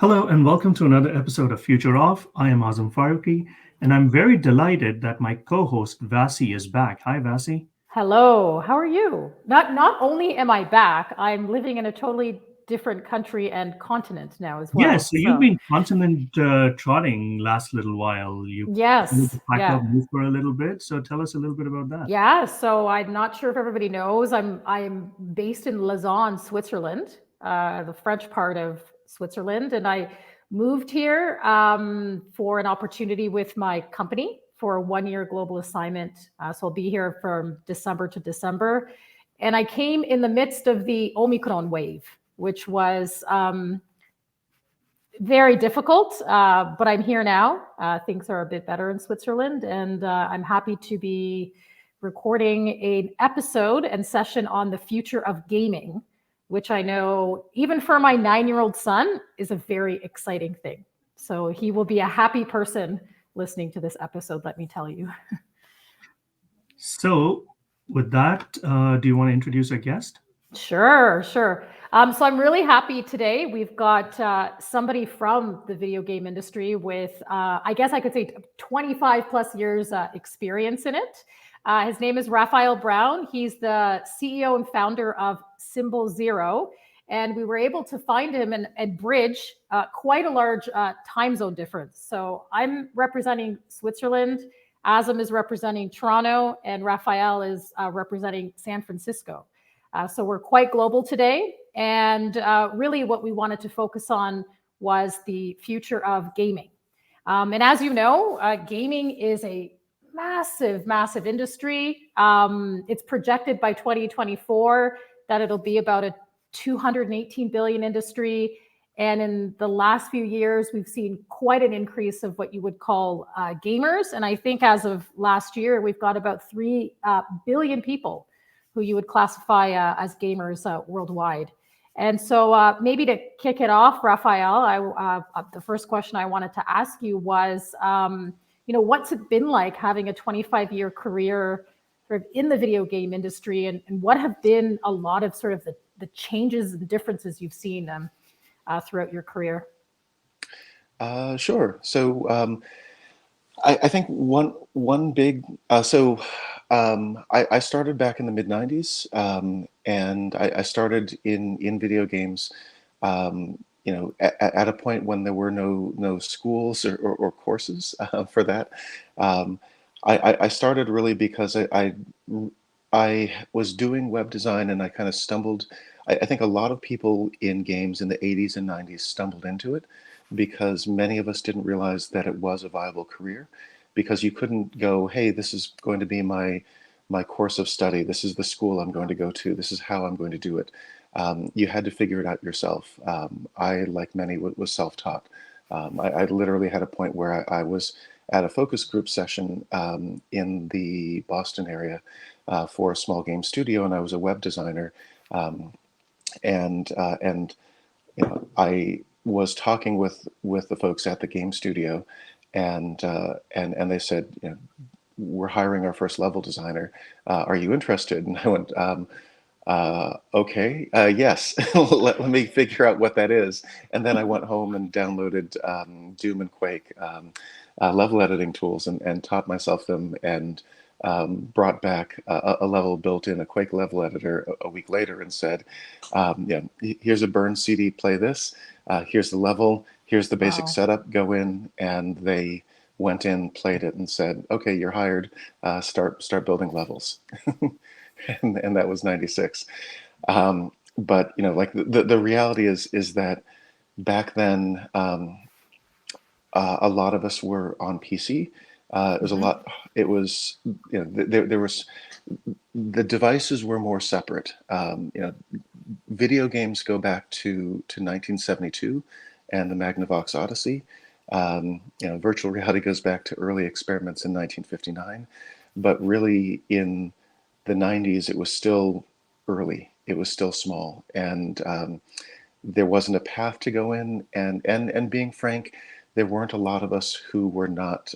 Hello and welcome to another episode of Future Off. I am Azam Faruqi, and I'm very delighted that my co-host Vasi is back. Hi, Vasi. Hello, how are you? Not only am I back, I'm living in a totally different country and continent now as Yes, well. so you've So, been continent trotting last little while. You wanted yes, to pack up, yeah. move for a little bit. So tell us a little bit about that. Yeah, so I'm not sure if everybody knows, I'm based in Lausanne, Switzerland, the French part of Switzerland, and I moved here for an opportunity with my company for a 1 year global assignment. So I'll be here from December to December, and I came in the midst of the Omicron wave, which was very difficult, but I'm here now. Things are a bit better in Switzerland, and I'm happy to be recording an episode and session on the future of gaming, which I know, even for my 9 year old son, is a very exciting thing. So he will be a happy person listening to this episode, let me tell you. So, with that, do you want to introduce our guest? Sure, sure. So I'm really happy today. We've got somebody from the video game industry with, I guess I could say, 25 plus years experience in it. His name is Rafael Brown. He's the CEO and founder of Symbol Zero. And we were able to find him and bridge quite a large time zone difference. So I'm representing Switzerland, Azam is representing Toronto, and Rafael is representing San Francisco. So we're quite global today. And really, what we wanted to focus on was the future of gaming. And as you know, gaming is a massive, massive industry. It's projected by 2024 that it'll be about a 218 billion industry. And in the last few years, we've seen quite an increase of what you would call gamers. And I think as of last year, we've got about 3 billion people who you would classify as gamers worldwide. And so maybe to kick it off, Rafael, the first question I wanted to ask you was, what's it been like having a 25-year career sort of in the video game industry, and what have been a lot of sort of the changes and differences you've seen throughout your career? Sure. I think one big I started back in the mid '90s, and I started in video games. At a point when there were no schools or courses for that. I started really because I was doing web design, and I kind of stumbled. I think a lot of people in games in the '80s and '90s stumbled into it because many of us didn't realize that it was a viable career, because you couldn't go, hey, this is going to be my course of study. This is the school I'm going to go to. This is how I'm going to do it. You had to figure it out yourself. I, like many, was self-taught. I literally had a point where I was at a focus group session in the Boston area for a small game studio, and I was a web designer. Um, and I was talking with the folks at the game studio, and they said, we're hiring our first level designer. Are you interested? And I went, okay, yes. Let me figure out what that is. And then I went home and downloaded Doom and Quake level editing tools, and taught myself them, and brought back a level built in a Quake level editor a week later, and said, here's a burn CD, play this. Here's the level. Here's the basic Wow. setup. Go in, and they went in, played it, and said, okay, you're hired. Start building levels. And that was '96. But like the reality is that back then, a lot of us were on PC. It was a Hmm. lot. It was, there was, the devices were more separate. Video games go back to 1972 and the Magnavox Odyssey. Virtual reality goes back to early experiments in 1959, but really in the '90s it was still early. It was still small, and there wasn't a path to go in. And being frank, there weren't a lot of us who were not.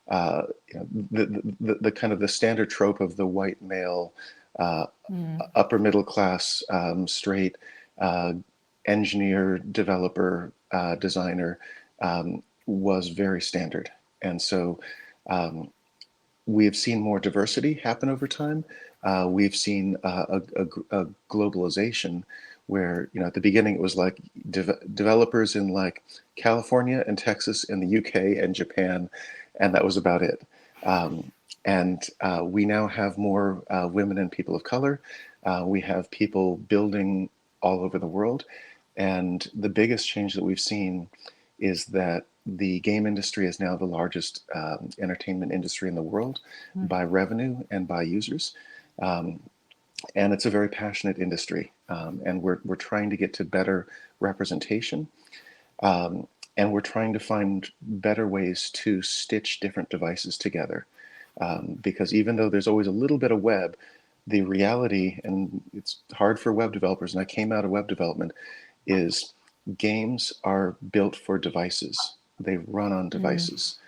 The kind of the standard trope of the white male, uh, upper middle class, straight, uh, engineer, developer, designer was very standard. And so we have seen more diversity happen over time. We've seen a globalization where, at the beginning it was like developers in like California and Texas and the UK and Japan, and that was about it. And we now have more women and people of color. We have people building all over the world. And the biggest change that we've seen is that the game industry is now the largest entertainment industry in the world by revenue and by users. And it's a very passionate industry. And we're trying to get to better representation. And we're trying to find better ways to stitch different devices together. Because even though there's always a little bit of web, the reality, and it's hard for web developers, and I came out of web development, is games are built for devices. They run on devices.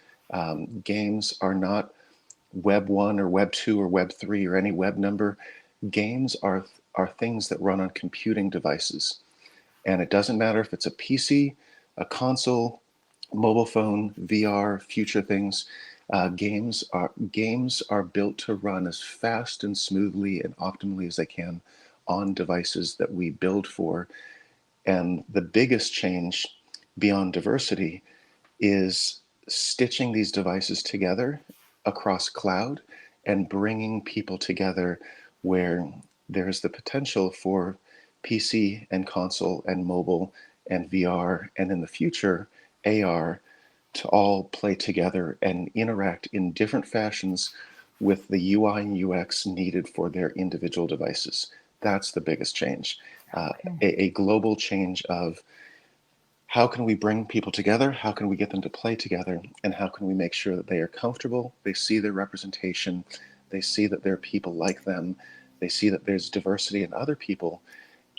Games are not Web 1 or Web 2 or Web 3 or any web number. Games are things that run on computing devices. And it doesn't matter if it's a PC, a console, mobile phone, VR, future things. Games are built to run as fast and smoothly and optimally as they can on devices that we build for. And the biggest change beyond diversity is stitching these devices together across cloud and bringing people together where there's the potential for PC and console and mobile and VR, and in the future, AR, to all play together and interact in different fashions with the UI and UX needed for their individual devices. That's the biggest change. A global change of how can we bring people together? How can we get them to play together? And how can we make sure that they are comfortable? They see their representation. They see that there are people like them. They see that there's diversity in other people,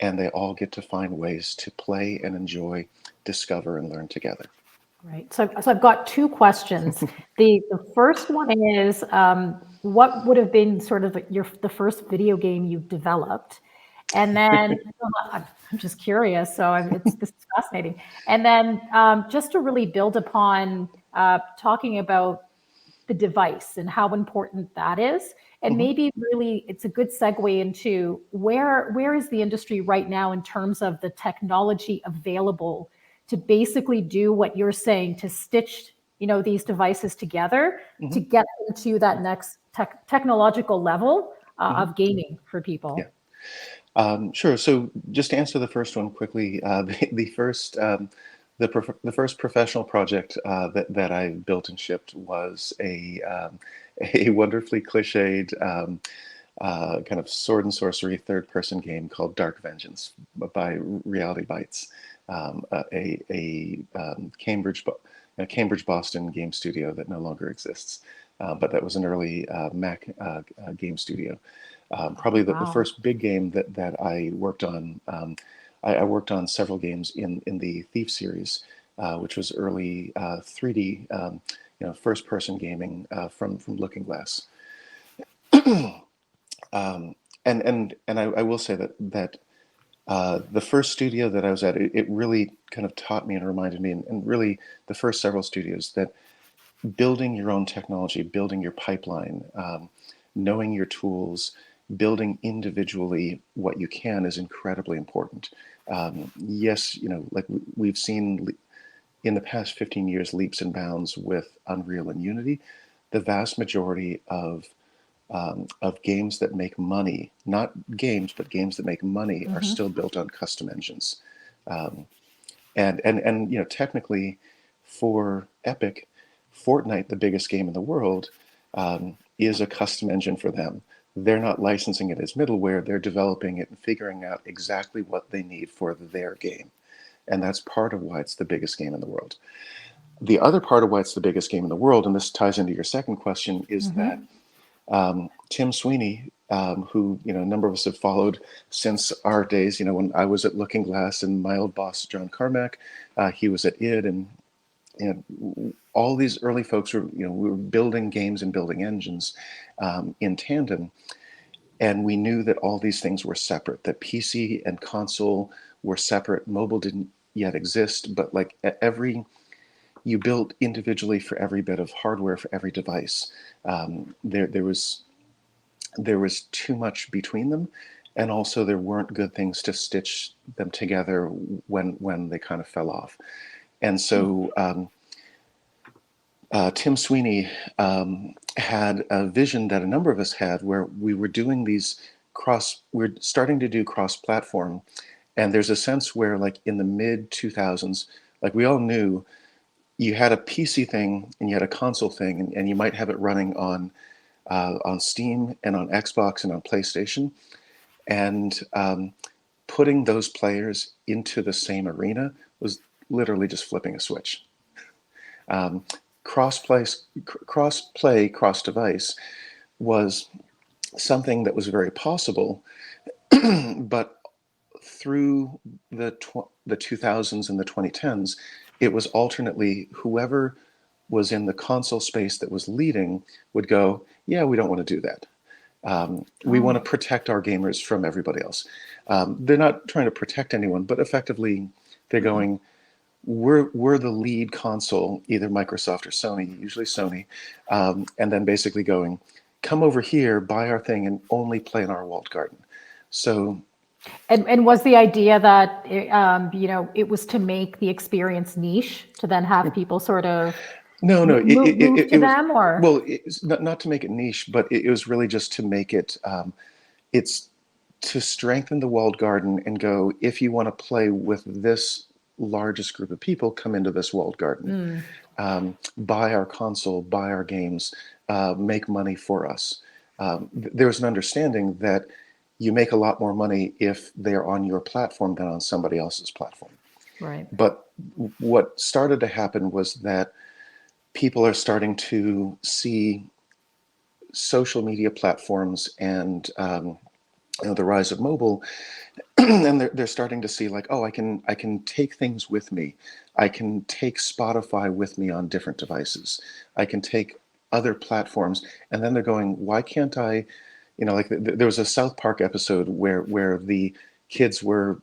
and they all get to find ways to play and enjoy, discover, and learn together. Right. So I've got two questions. The first one is, what would have been sort of the first video game you've developed? And then I'm just curious. So this is fascinating. And then just to really build upon talking about the device and how important that is. And maybe really it's a good segue into where is the industry right now in terms of the technology available to basically do what you're saying, to stitch, these devices together to get into that next technological level of gaming for people. Yeah. Sure. So just to answer the first one quickly, the first professional project that I built and shipped was a wonderfully cliched kind of sword and sorcery third-person game called Dark Vengeance by Reality Bytes, a Cambridge Boston game studio that no longer exists, but that was an early Mac game studio. Probably the first big game that I worked on. I worked on several games in the Thief series, which was early 3D, first-person gaming from Looking Glass. And I will say that the first studio that I was at, it really kind of taught me and reminded me, and really the first several studios, that building your own technology, building your pipeline, knowing your tools, building individually what you can is incredibly important. Yes, like we've seen in the past 15 years, leaps and bounds with Unreal and Unity. The vast majority of games that make money, not games, but games that make money, are still built on custom engines. And technically, for Epic, Fortnite, the biggest game in the world, is a custom engine for them. They're not licensing it as middleware. They're developing it and figuring out exactly what they need for their game. And that's part of why it's the biggest game in the world. The other part of why it's the biggest game in the world, and this ties into your second question, is that Tim Sweeney, who a number of us have followed since our days, when I was at Looking Glass, and my old boss John Carmack, he was at id, and all these early folks were we were building games and building engines in tandem, and we knew that all these things were separate. That PC and console were separate. Mobile yet exist, but like you built individually for every bit of hardware for every device. There was too much between them, and also there weren't good things to stitch them together when they kind of fell off. And so Tim Sweeney had a vision that a number of us had, where we were doing these we're starting to do cross-platform, and there's a sense where, like, in the mid 2000s, like, we all knew you had a PC thing and you had a console thing, and you might have it running on Steam and on Xbox and on PlayStation, and putting those players into the same arena was literally just flipping a switch. Cross-play, cross-device was something that was very possible, but through the 2000s and the 2010s, it was alternately whoever was in the console space that was leading would go, yeah, we don't want to do that. We want to protect our gamers from everybody else. They're not trying to protect anyone, but effectively they're going, we're the lead console, either Microsoft or Sony, usually Sony, and then basically going, come over here, buy our thing, and only play in our walled garden. So, and was the idea that it was to make the experience niche, to then have people sort of move to them, or well, it's not to make it niche, but it was really just to make it. It's to strengthen the walled garden and go, if you want to play with this largest group of people, come into this walled garden, buy our console, buy our games, make money for us. There's an understanding that you make a lot more money if they're on your platform than on somebody else's platform. Right. But what started to happen was that people are starting to see social media platforms and the rise of mobile, and they're starting to see, like, oh, I can take things with me. I can take Spotify with me on different devices. I can take other platforms, and then they're going, why can't I? Like there was a South Park episode where the kids were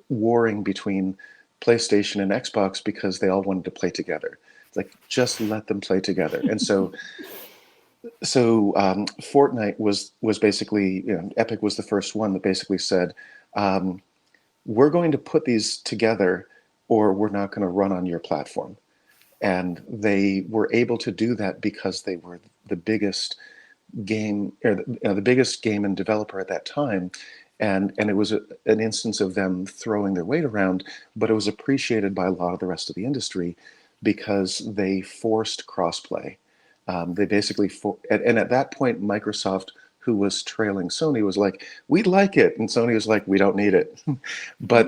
warring between PlayStation and Xbox because they all wanted to play together. It's like, just let them play together. And so Fortnite was basically, Epic was the first one that basically said, we're going to put these together, or we're not going to run on your platform. And they were able to do that because they were the biggest game, or the biggest game and developer at that time. And it was an instance of them throwing their weight around, but it was appreciated by a lot of the rest of the industry because they forced crossplay. They basically, and at that point, Microsoft, who was trailing Sony, was like, we'd like it. And Sony was like, we don't need it. But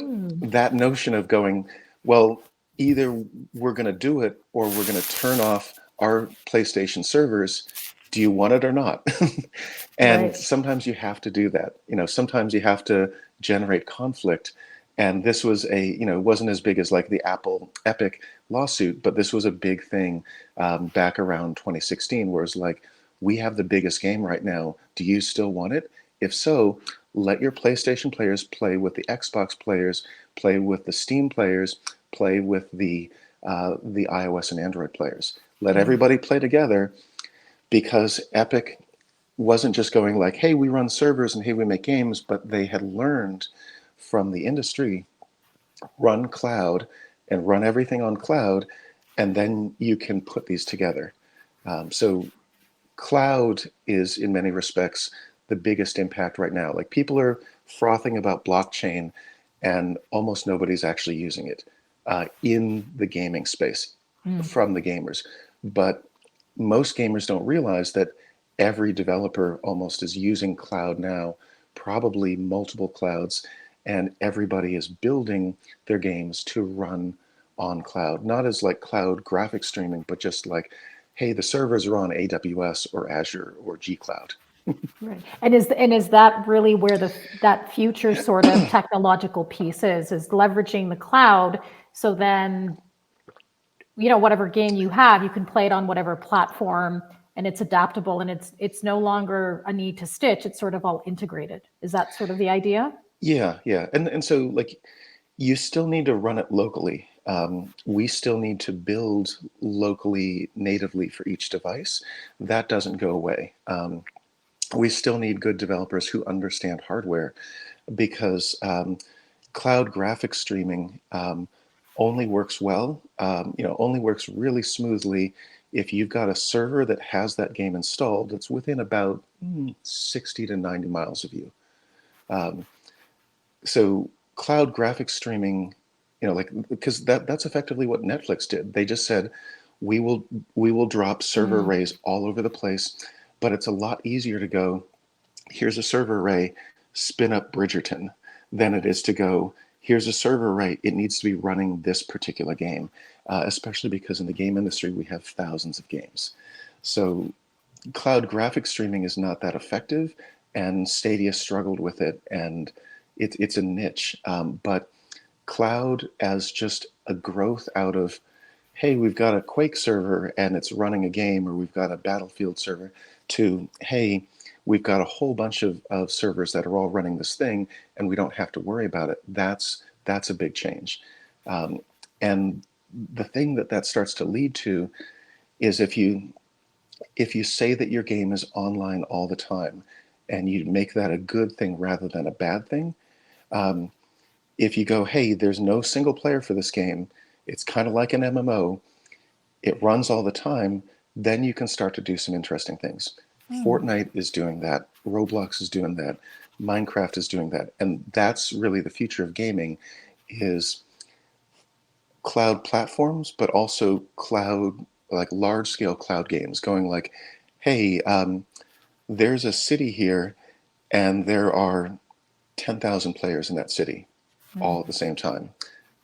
that notion of going, well, either we're going to do it or we're going to turn off our PlayStation servers. Do you want it or not? And Right. sometimes you have to do that. Sometimes you have to generate conflict. And this was it wasn't as big as like the Apple Epic lawsuit, but this was a big thing back around 2016, where it's like, we have the biggest game right now. Do you still want it? If so, let your PlayStation players play with the Xbox players, play with the Steam players, play with the iOS and Android players. Let everybody play together, because Epic wasn't just going like, hey, we run servers and hey, we make games, but they had learned from the industry, run cloud and run everything on cloud, and then you can put these together. So cloud is, in many respects, the biggest impact right now. Like, people are frothing about blockchain, and almost nobody's actually using it in the gaming space from the gamers. But most gamers don't realize that every developer almost is using cloud now, probably multiple clouds, and everybody is building their games to run on cloud, not as like cloud graphic streaming, but just like, hey, the servers are on AWS or Azure or G Cloud. Right. And is that really where that future sort of technological piece is leveraging the cloud, so then whatever game you have, you can play it on whatever platform, and it's adaptable, and it's no longer a need to stitch. It's sort of all integrated. Is that sort of the idea? Yeah. And so, like, You still need to run it locally. We still need to build locally, natively for each device. That doesn't go away. We still need good developers who understand hardware, because cloud graphics streaming only works well, only works really smoothly if you've got a server that has that game installed that's within about 60 to 90 miles of you. Um, so cloud graphics streaming, because that's effectively what Netflix did. They just said, we will drop server arrays all over the place, but it's a lot easier to go, here's a server array, spin up Bridgerton, than it is to go, here's a server array, it needs to be running this particular game, especially because in the game industry, we have thousands of games. So cloud graphics streaming is not that effective, and Stadia struggled with it, and it's a niche. But cloud as just a growth out of, hey, we've got a Quake server and it's running a game, or we've got a Battlefield server, to, hey, we've got a whole bunch of servers that are all running this thing and we don't have to worry about it. That's a big change. And the thing that starts to lead to is, if you say that your game is online all the time and you make that a good thing rather than a bad thing, if you go, hey, there's no single player for this game, it's kind of like an MMO, it runs all the time, then you can start to do some interesting things. Fortnite is doing that. Roblox is doing that. Minecraft is doing that. And that's really the future of gaming, is cloud platforms, but also cloud, like large scale cloud games, going like, hey, there's a city here and there are 10,000 players in that city all at the same time.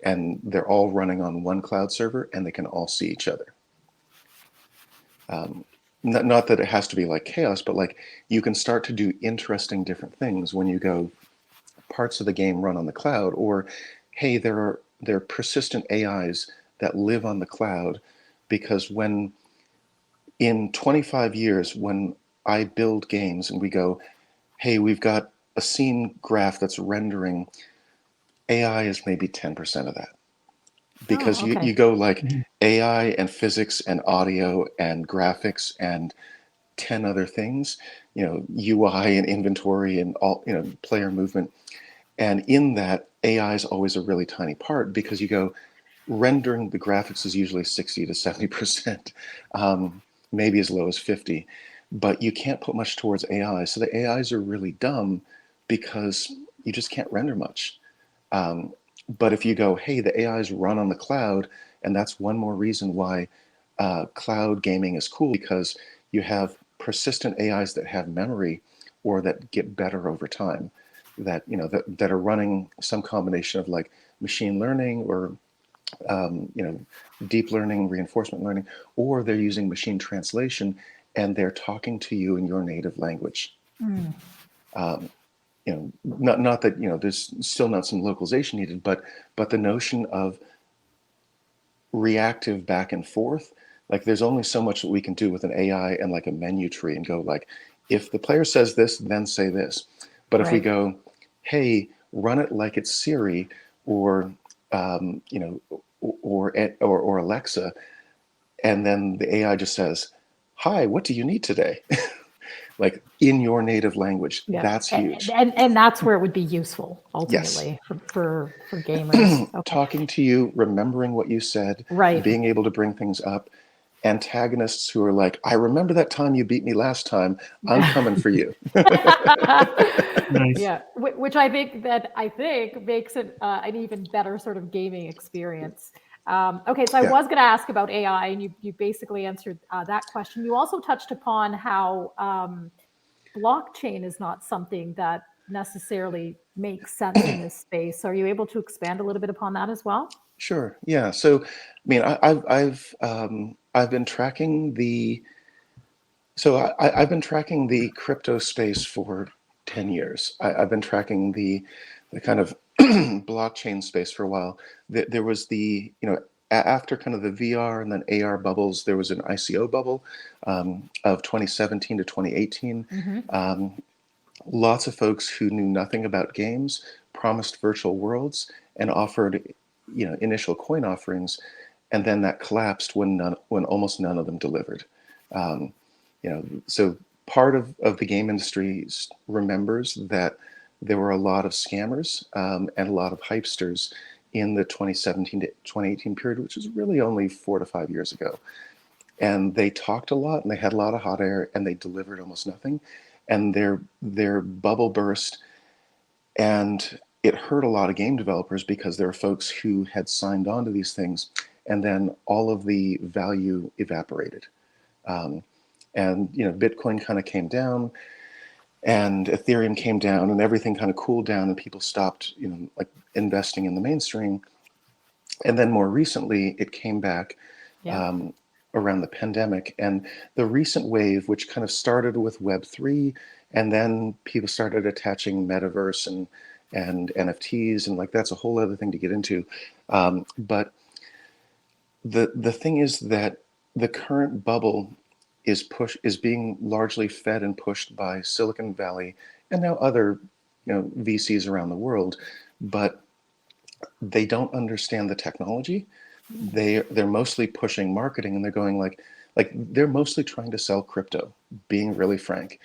And they're all running on one cloud server and they can all see each other. Not that it has to be like chaos, but like you can start to do interesting different things when you go, parts of the game run on the cloud, or hey, there are persistent AIs that live on the cloud, because when in 25 years, when I build games and we go, hey, we've got a scene graph that's rendering, AI is maybe 10% of that. Because you go like AI and physics and audio and graphics and 10 other things, UI and inventory and all, player movement. And in that, AI is always a really tiny part, because you go, rendering the graphics is usually 60 to 70%, maybe as low as 50, but you can't put much towards AI. So the AIs are really dumb because you just can't render much. But if you go, hey, the AIs run on the cloud, and that's one more reason why cloud gaming is cool, because you have persistent AIs that have memory or that get better over time, that that are running some combination of like machine learning or deep learning, reinforcement learning, or they're using machine translation and they're talking to you in your native language. Not that there's still not some localization needed, but the notion of reactive back and forth, like there's only so much that we can do with an AI and like a menu tree and go like, if the player says this, then say this. But if we go, hey, run it like it's Siri or or Alexa, and then the AI just says, hi, what do you need today? Like in your native language. That's huge. And that's where it would be useful ultimately for gamers. Okay. Talking to you, remembering what you said, being able to bring things up. Antagonists who are like, I remember that time you beat me last time, I'm coming for you. Nice. Yeah, which I think makes it an even better sort of gaming experience. Okay, so I was going to ask about AI, and you basically answered that question. You also touched upon how blockchain is not something that necessarily makes sense in this space. Are you able to expand a little bit upon that as well? Sure. Yeah. So, I mean, I've been tracking the crypto space for 10 years. I've been tracking the kind of blockchain space for a while. There was after kind of the VR and then AR bubbles, there was an ICO bubble of 2017 to 2018. Lots of folks who knew nothing about games promised virtual worlds and offered, initial coin offerings, and then that collapsed when almost none of them delivered. So part of the game industry remembers that there were a lot of scammers and a lot of hypesters in the 2017 to 2018 period, which is really only 4 to 5 years ago. And they talked a lot, and they had a lot of hot air, and they delivered almost nothing. And their bubble burst, and it hurt a lot of game developers because there were folks who had signed on to these things, and then all of the value evaporated. And Bitcoin kind of came down, and Ethereum came down, and everything kind of cooled down, and people stopped, like investing in the mainstream. And then more recently, it came back. Yeah. Around the pandemic, and the recent wave, which kind of started with Web3, and then people started attaching Metaverse and NFTs, and like that's a whole other thing to get into. But the thing is that the current bubble is being largely fed and pushed by Silicon Valley and now other VCs around the world, but they don't understand the technology. They're mostly pushing marketing, and they're going like they're mostly trying to sell crypto, being really frank.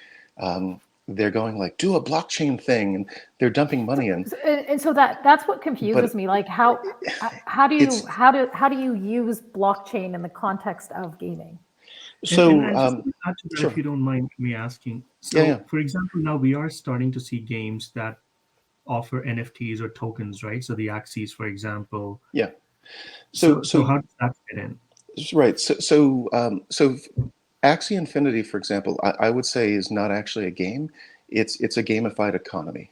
They're going like, do a blockchain thing, and they're dumping money in. And so that's what confuses me. Like how do you use blockchain in the context of gaming? So sure. If you don't mind me asking. So for example, now we are starting to see games that offer NFTs or tokens, right? So the Axes, for example. Yeah. So how does that fit in? Right. So Axie Infinity, for example, I would say is not actually a game. It's a gamified economy.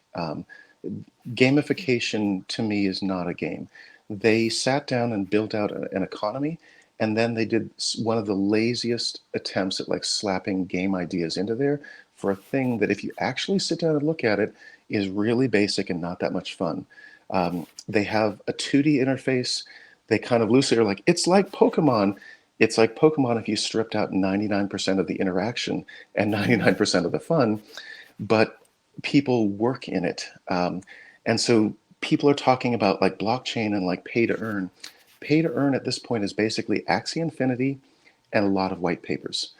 Gamification to me is not a game. They sat down and built out an economy, and then they did one of the laziest attempts at like slapping game ideas into there for a thing that if you actually sit down and look at it is really basic and not that much fun. They have a 2D interface. They kind of loosely are like, it's like Pokemon. It's like Pokemon if you stripped out 99% of the interaction and 99% of the fun, but people work in it. And so people are talking about like blockchain and like pay to earn. Pay to earn at this point is basically Axie Infinity and a lot of white papers.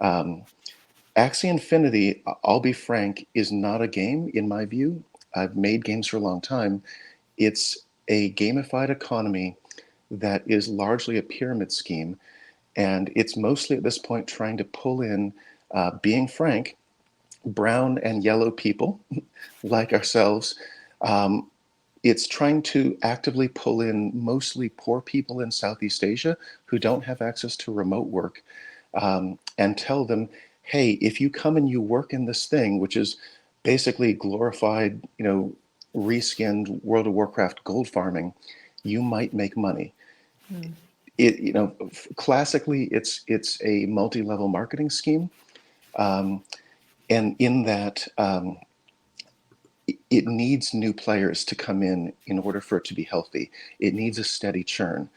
Axie Infinity, I'll be frank, is not a game in my view. I've made games for a long time. It's a gamified economy that is largely a pyramid scheme, and it's mostly at this point trying to pull in, being frank, brown and yellow people like ourselves. It's trying to actively pull in mostly poor people in Southeast Asia who don't have access to remote work, and tell them, hey, if you come and you work in this thing, which is basically glorified, reskinned World of Warcraft gold farming, you might make money. It, classically, it's a multi-level marketing scheme, and in that it needs new players to come in order for it to be healthy. It needs a steady churn.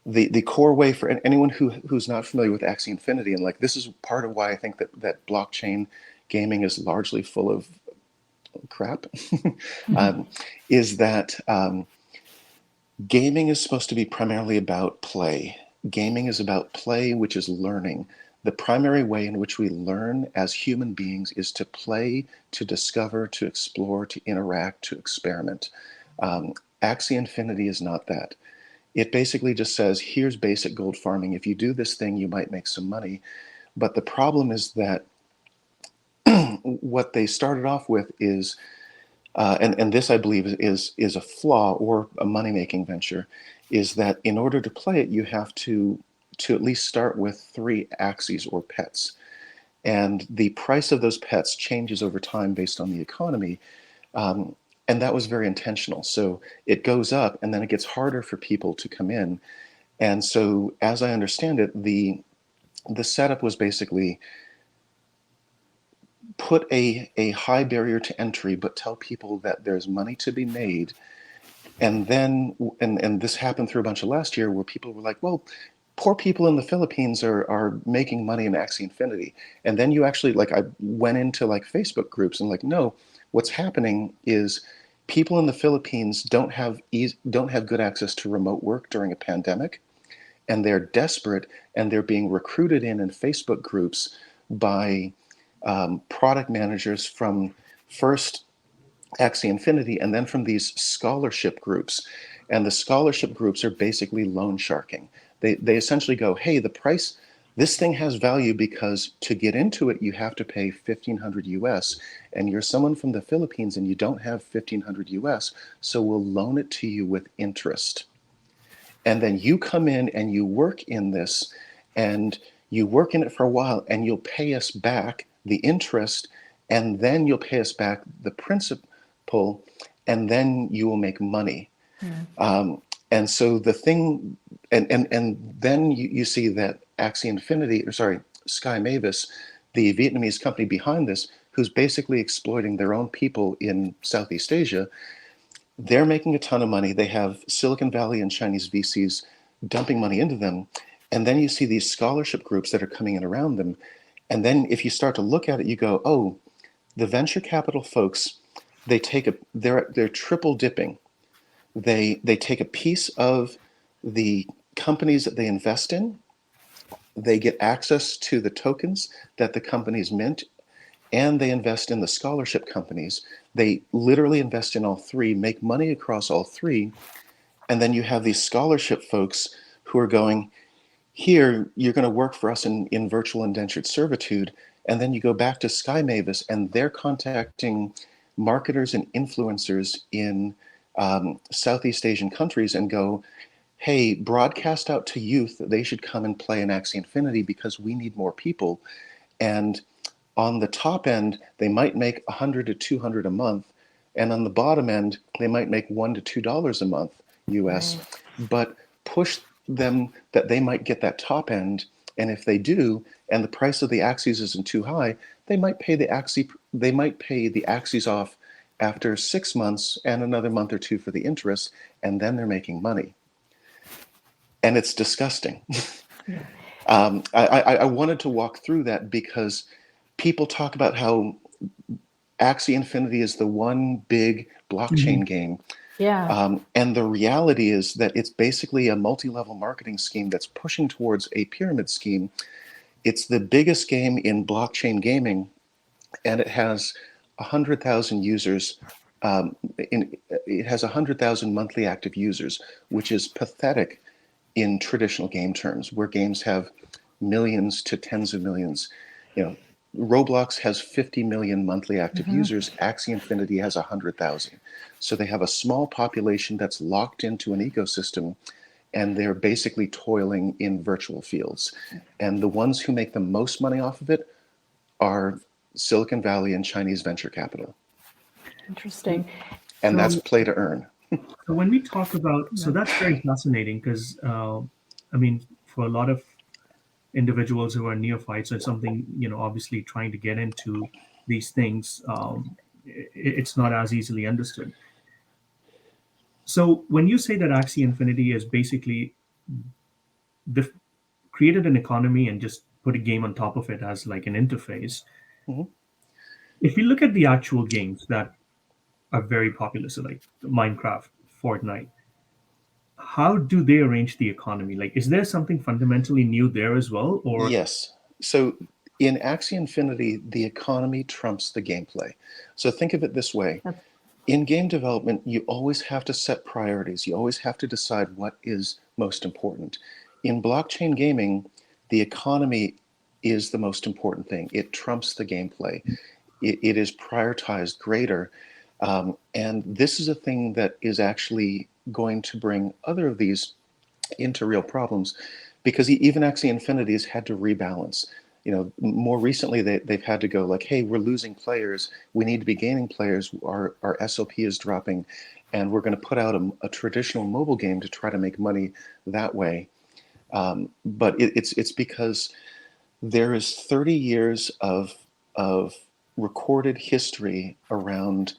The core way for anyone who's not familiar with Axie Infinity, and like this is part of why I think that blockchain gaming is largely full of crap, is that gaming is supposed to be primarily about play. Gaming is about play, which is learning. The primary way in which we learn as human beings is to play, to discover, to explore, to interact, to experiment. Axie Infinity is not that. It basically just says, here's basic gold farming. If you do this thing, you might make some money. But the problem is that what they started off with is, and this I believe is a flaw or a money-making venture, is that in order to play it, you have to at least start with 3 Axies or pets. And the price of those pets changes over time based on the economy. And that was very intentional. So it goes up and then it gets harder for people to come in. And so as I understand it, the setup was basically put a high barrier to entry, but tell people that there's money to be made. And then, and this happened through a bunch of last year where people were like, well, poor people in the Philippines are making money in Axie Infinity. And then you actually, like, I went into like Facebook groups and like, no, what's happening is people in the Philippines don't have good access to remote work during a pandemic, and they're desperate, and they're being recruited in Facebook groups by product managers from first Axie Infinity and then from these scholarship groups. And the scholarship groups are basically loan sharking. They essentially go, hey, the price, this thing has value because to get into it, you have to pay 1,500 US, and you're someone from the Philippines and you don't have 1,500 US, so we'll loan it to you with interest. And then you come in and you work in this, and you work in it for a while, and you'll pay us back the interest, and then you'll pay us back the principal, and then you will make money. And so the thing, and then you see that Axie Infinity, or sorry, Sky Mavis, the Vietnamese company behind this, who's basically exploiting their own people in Southeast Asia, they're making a ton of money. They have Silicon Valley and Chinese VCs dumping money into them. And then you see these scholarship groups that are coming in around them. And then if you start to look at it, you go, oh, the venture capital folks, they're triple dipping. They take a piece of the companies that they invest in. They get access to the tokens that the companies mint, and they invest in the scholarship companies. They literally invest in all three, make money across all three. And then you have these scholarship folks who are going, here, you're going to work for us in virtual indentured servitude. And then you go back to Sky Mavis, and they're contacting marketers and influencers in Southeast Asian countries and go, hey, broadcast out to youth that they should come and play in Axie Infinity because we need more people. And on the top end, they might make $100 to $200 a month. And on the bottom end, they might make $1 to $2 a month US. Right. But push them that they might get that top end. And if they do, and the price of the Axies isn't too high, they might pay the Axies off after 6 months and another month or two for the interest, and then they're making money. And it's disgusting. Yeah. I wanted to walk through that because people talk about how Axie Infinity is the one big blockchain game. Yeah. And the reality is that it's basically a multi-level marketing scheme that's pushing towards a pyramid scheme. It's the biggest game in blockchain gaming, and it has 100,000 users. It has 100,000 monthly active users, which is pathetic in traditional game terms, where games have millions to tens of millions. You know, Roblox has 50 million monthly active users. Axie Infinity has 100,000. So they have a small population that's locked into an ecosystem, and they're basically toiling in virtual fields. And the ones who make the most money off of it are Silicon Valley and Chinese venture capital. Interesting. And so, that's play to earn. So when we talk about, so that's very fascinating because, I mean, for a lot of individuals who are neophytes or something, you know, obviously trying to get into these things, it's not as easily understood. So when you say that Axie Infinity is basically created an economy and just put a game on top of it as like an interface, if you look at the actual games that are very popular, so like Minecraft, Fortnite, how do they arrange the economy? Like, is there something fundamentally new there as well? Or yes. So in Axie Infinity, the economy trumps the gameplay. So think of it this way. In game development, you always have to set priorities. You always have to decide what is most important. In blockchain gaming, the economy is the most important thing. It trumps the gameplay. It is prioritized greater. And this is a thing that is actually going to bring other of these into real problems, because even Axie Infinity has had to rebalance. You know, more recently they've had to go like, hey, we're losing players. We need to be gaining players. Our SOP is dropping, and we're going to put out a traditional mobile game to try to make money that way. But it's because there is 30 years of recorded history around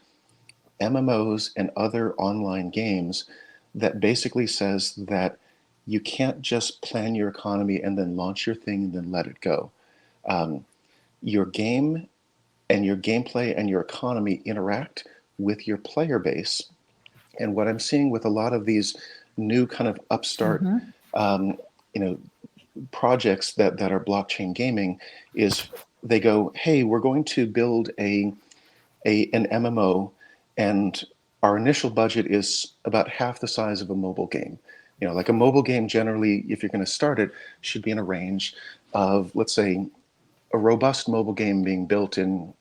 MMOs and other online games that basically says that you can't just plan your economy and then launch your thing and then let it go. Your game and your gameplay and your economy interact with your player base. And what I'm seeing with a lot of these new kind of upstart, you know, projects that are blockchain gaming is they go, hey, we're going to build an MMO, and our initial budget is about half the size of a mobile game. You know, like a mobile game generally, if you're going to start it, should be in a range of, let's say, a robust mobile game being built in,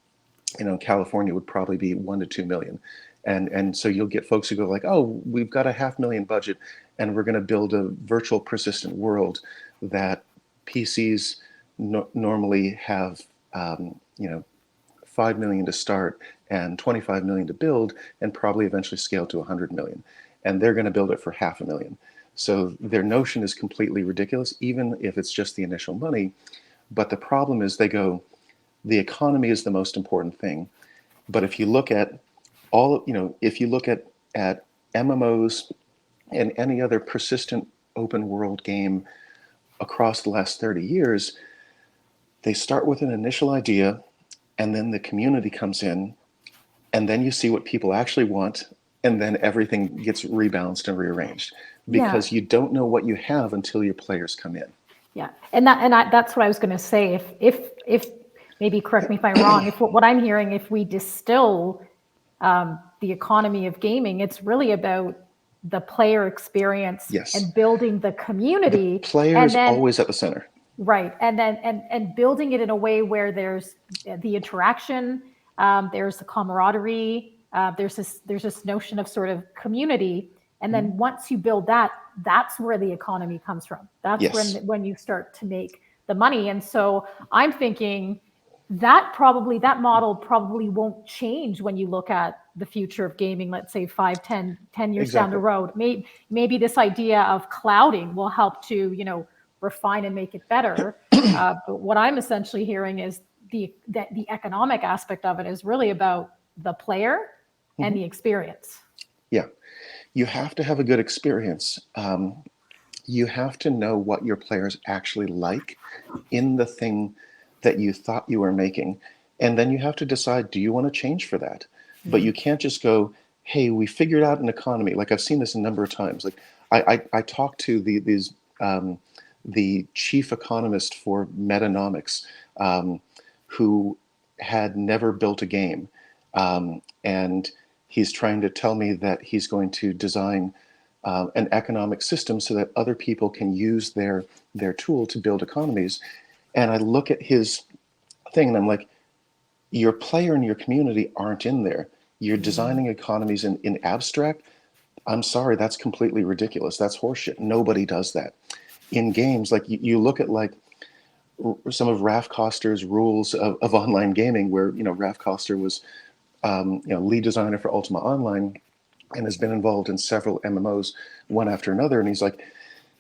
you know, California would probably be 1 to 2 million. And so you'll get folks who go like, oh, we've got a $500,000 budget and we're going to build a virtual persistent world that PCs normally have, you know, 5 million to start and 25 million to build, and probably eventually scale to 100 million. And they're going to build it for $500,000. So their notion is completely ridiculous, even if it's just the initial money. But the problem is they go, the economy is the most important thing. But if you look at all, you know, if you look at MMOs and any other persistent open world game across the last 30 years, they start with an initial idea, and then the community comes in, and then you see what people actually want, and then everything gets rebalanced and rearranged because you don't know what you have until your players come in. Yeah, that's what I was going to say. If maybe correct me if I'm wrong. If what I'm hearing, if we distill the economy of gaming, it's really about the player experience and building the community. The player is always at the center. Right, and then and building it in a way where there's the interaction, there's the camaraderie, there's this notion of sort of community, and then once you build that, that's where the economy comes from. That's when you start to make the money. And so I'm thinking that model probably won't change when you look at the future of gaming, let's say 5, 10 years down the road. Maybe this idea of clouding will help to, you know, refine and make it better. But what I'm essentially hearing is the economic aspect of it is really about the player and the experience. Yeah, you have to have a good experience. You have to know what your players actually like in the thing that you thought you were making. And then you have to decide, do you want to change for that? But you can't just go, hey, we figured out an economy. Like I've seen this a number of times. Like I talked to the chief economist for Metanomics, who had never built a game. And he's trying to tell me that he's going to design an economic system so that other people can use their tool to build economies. And I look at his thing and I'm like, your player and your community aren't in there. You're designing economies in abstract. I'm sorry, that's completely ridiculous. That's horseshit. Nobody does that. In games, like you look at like some of Raf Koster's rules of online gaming, where, you know, Raf Koster was you know, lead designer for Ultima Online and has been involved in several MMOs one after another. And he's like,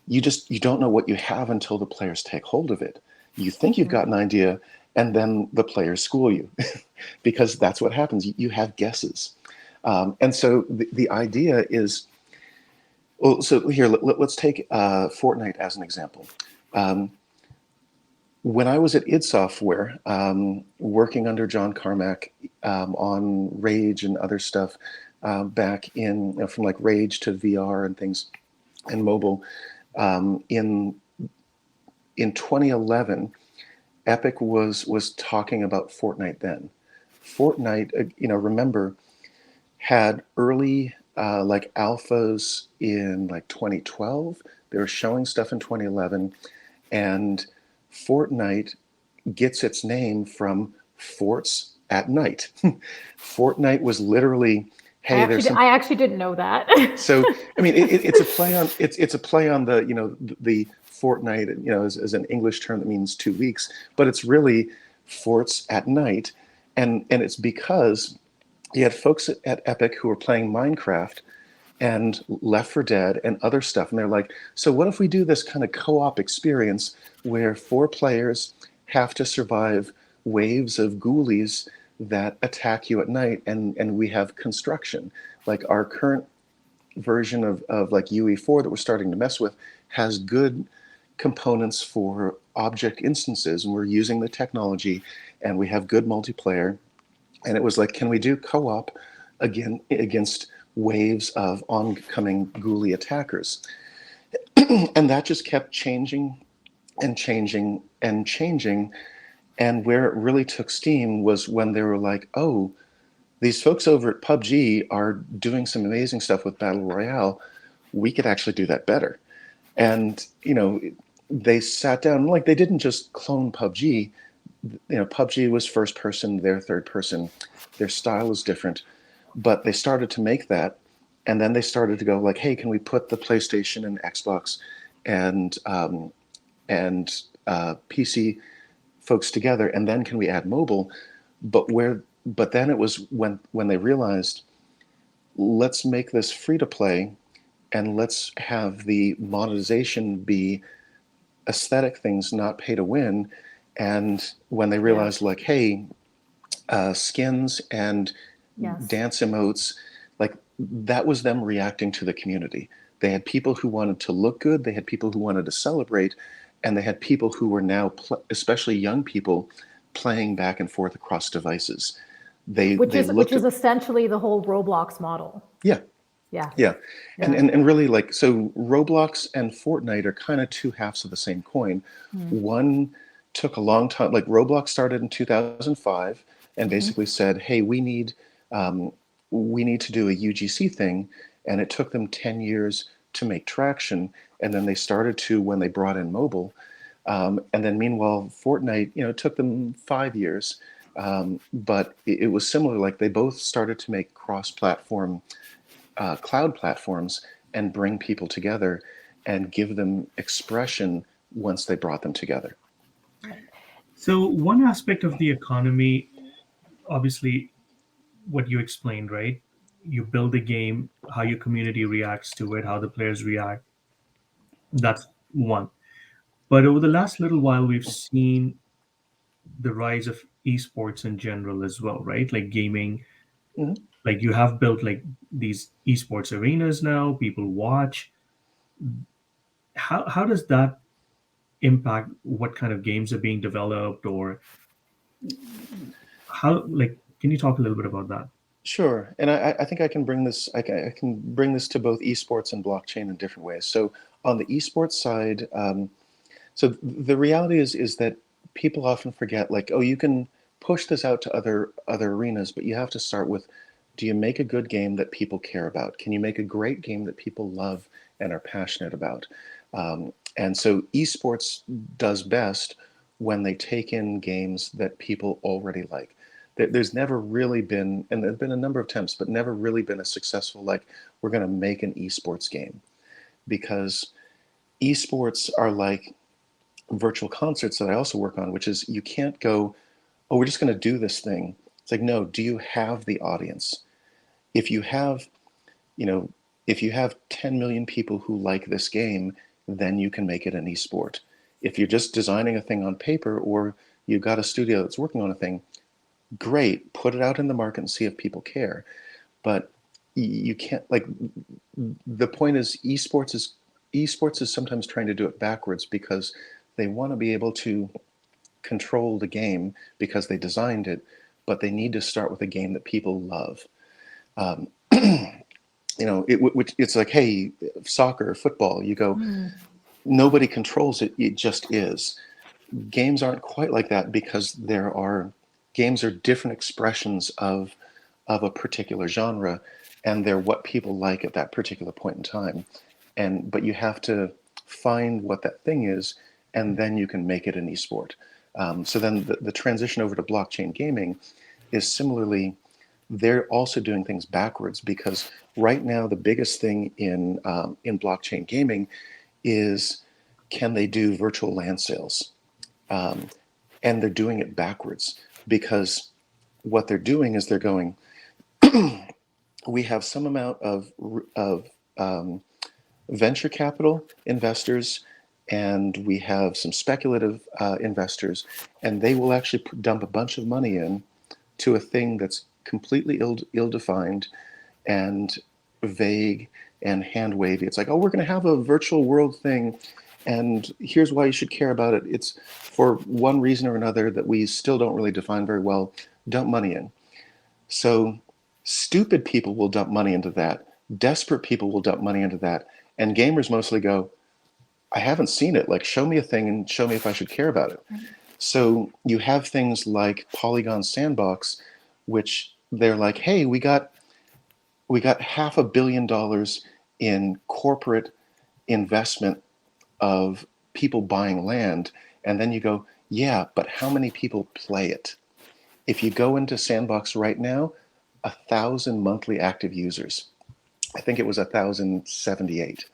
you don't know what you have until the players take hold of it. You think you've got an idea, and then the players school you because that's what happens. You have guesses. And so the idea is, well, so here, let's take Fortnite as an example. When I was at id Software, working under John Carmack on Rage and other stuff back in, you know, from like Rage to VR and things and mobile, in 2011, Epic was talking about Fortnite then. Fortnite, you know, remember, had early like alphas in like 2012. They were showing stuff in 2011, and Fortnite gets its name from forts at night. Fortnite was literally, hey, I actually didn't know that. So I mean, it's a play on it's a play on the, you know, the fortnight, you know, as an English term that means 2 weeks, but it's really forts at night, and it's because you had folks at Epic who were playing Minecraft and Left 4 Dead and other stuff, and they're like, so what if we do this kind of co-op experience where 4 players have to survive waves of ghoulies that attack you at night, and we have construction. Like our current version of like UE4 that we're starting to mess with has good components for object instances, and we're using the technology, and we have good multiplayer. And it was like, can we do co-op against waves of oncoming ghoulie attackers. And that just kept changing and changing and changing. And where it really took steam was when they were like, oh, these folks over at PUBG are doing some amazing stuff with Battle Royale. We could actually do that better. And, they sat down, like, they didn't just clone PUBG. PUBG was first person, their third person. Their style was different. But they started to make that. And then they started to go like, hey, can we put the PlayStation and Xbox and PC folks together? And then can we add mobile? But then it was when they realized, let's make this free to play, and let's have the monetization be aesthetic things, not pay to win. And when they realized, like, hey, skins and dance emotes, like, that was them reacting to the community. They had people who wanted to look good, they had people who wanted to celebrate, and they had people who were now, especially young people, playing back and forth across devices. Which is essentially the whole Roblox model. Yeah. And really, like, so Roblox and Fortnite are kind of two halves of the same coin. One took a long time. Like, Roblox started in 2005 and basically said, hey, we need to do a UGC thing, and it took them 10 years to make traction. And then they started to, when they brought in mobile, and then meanwhile Fortnite, it took them 5 years, but it was similar. Like, they both started to make cross-platform cloud platforms and bring people together and give them expression once they brought them together. So one aspect of the economy, obviously, what you explained, right? You build a game, how your community reacts to it, how the players react. That's one. But over the last little while, we've seen the rise of esports in general as well, right? Like gaming, like you have built like these esports arenas now, people watch. How does that impact what kind of games are being developed, or how, like, can you talk a little bit about that? Sure. And I think I can bring this, I can bring this to both esports and blockchain in different ways. So on the esports side, so the reality is that people often forget, like, oh, you can push this out to other arenas, but you have to start with, do you make a good game that people care about? Can you make a great game that people love and are passionate about? And so esports does best when they take in games that people already like. There's never really been, and there's been a number of attempts, but never really been a successful, like, we're going to make an esports game. Because esports are like virtual concerts that I also work on, which is, you can't go, oh, we're just going to do this thing. It's like, no, do you have the audience? If you have, if you have 10 million people who like this game, then you can make it an esport. If you're just designing a thing on paper, or you've got a studio that's working on a thing, great, put it out in the market and see if people care. But you can't, like, the point is, esports is sometimes trying to do it backwards, because they want to be able to control the game because they designed it, but they need to start with a game that people love. It's like, hey, soccer, football, you go, nobody controls it, it just is. Games aren't quite like that, because games are different expressions of a particular genre, and they're what people like at that particular point in time. But you have to find what that thing is, and then you can make it an esport. So then the transition over to blockchain gaming is similarly, they're also doing things backwards, because right now the biggest thing in blockchain gaming is, can they do virtual land sales? And they're doing it backwards, because what they're doing is they're going, we have some amount of venture capital investors, and we have some speculative investors, and they will actually dump a bunch of money in to a thing that's completely ill-defined and vague and hand-wavy. It's like, oh, we're going to have a virtual world thing, and here's why you should care about it. It's for one reason or another that we still don't really define very well. Dump money in. So Stupid people will dump money into that. Desperate people will dump money into that. And gamers mostly go, I haven't seen it. Like, show me a thing and show me if I should care about it. So you have things like Polygon Sandbox, which they're like, hey, we got $500 million in corporate investment of people buying land. And then you go, yeah, but how many people play it? If you go into Sandbox right now, 1,000 monthly active users. I think it was 1,078.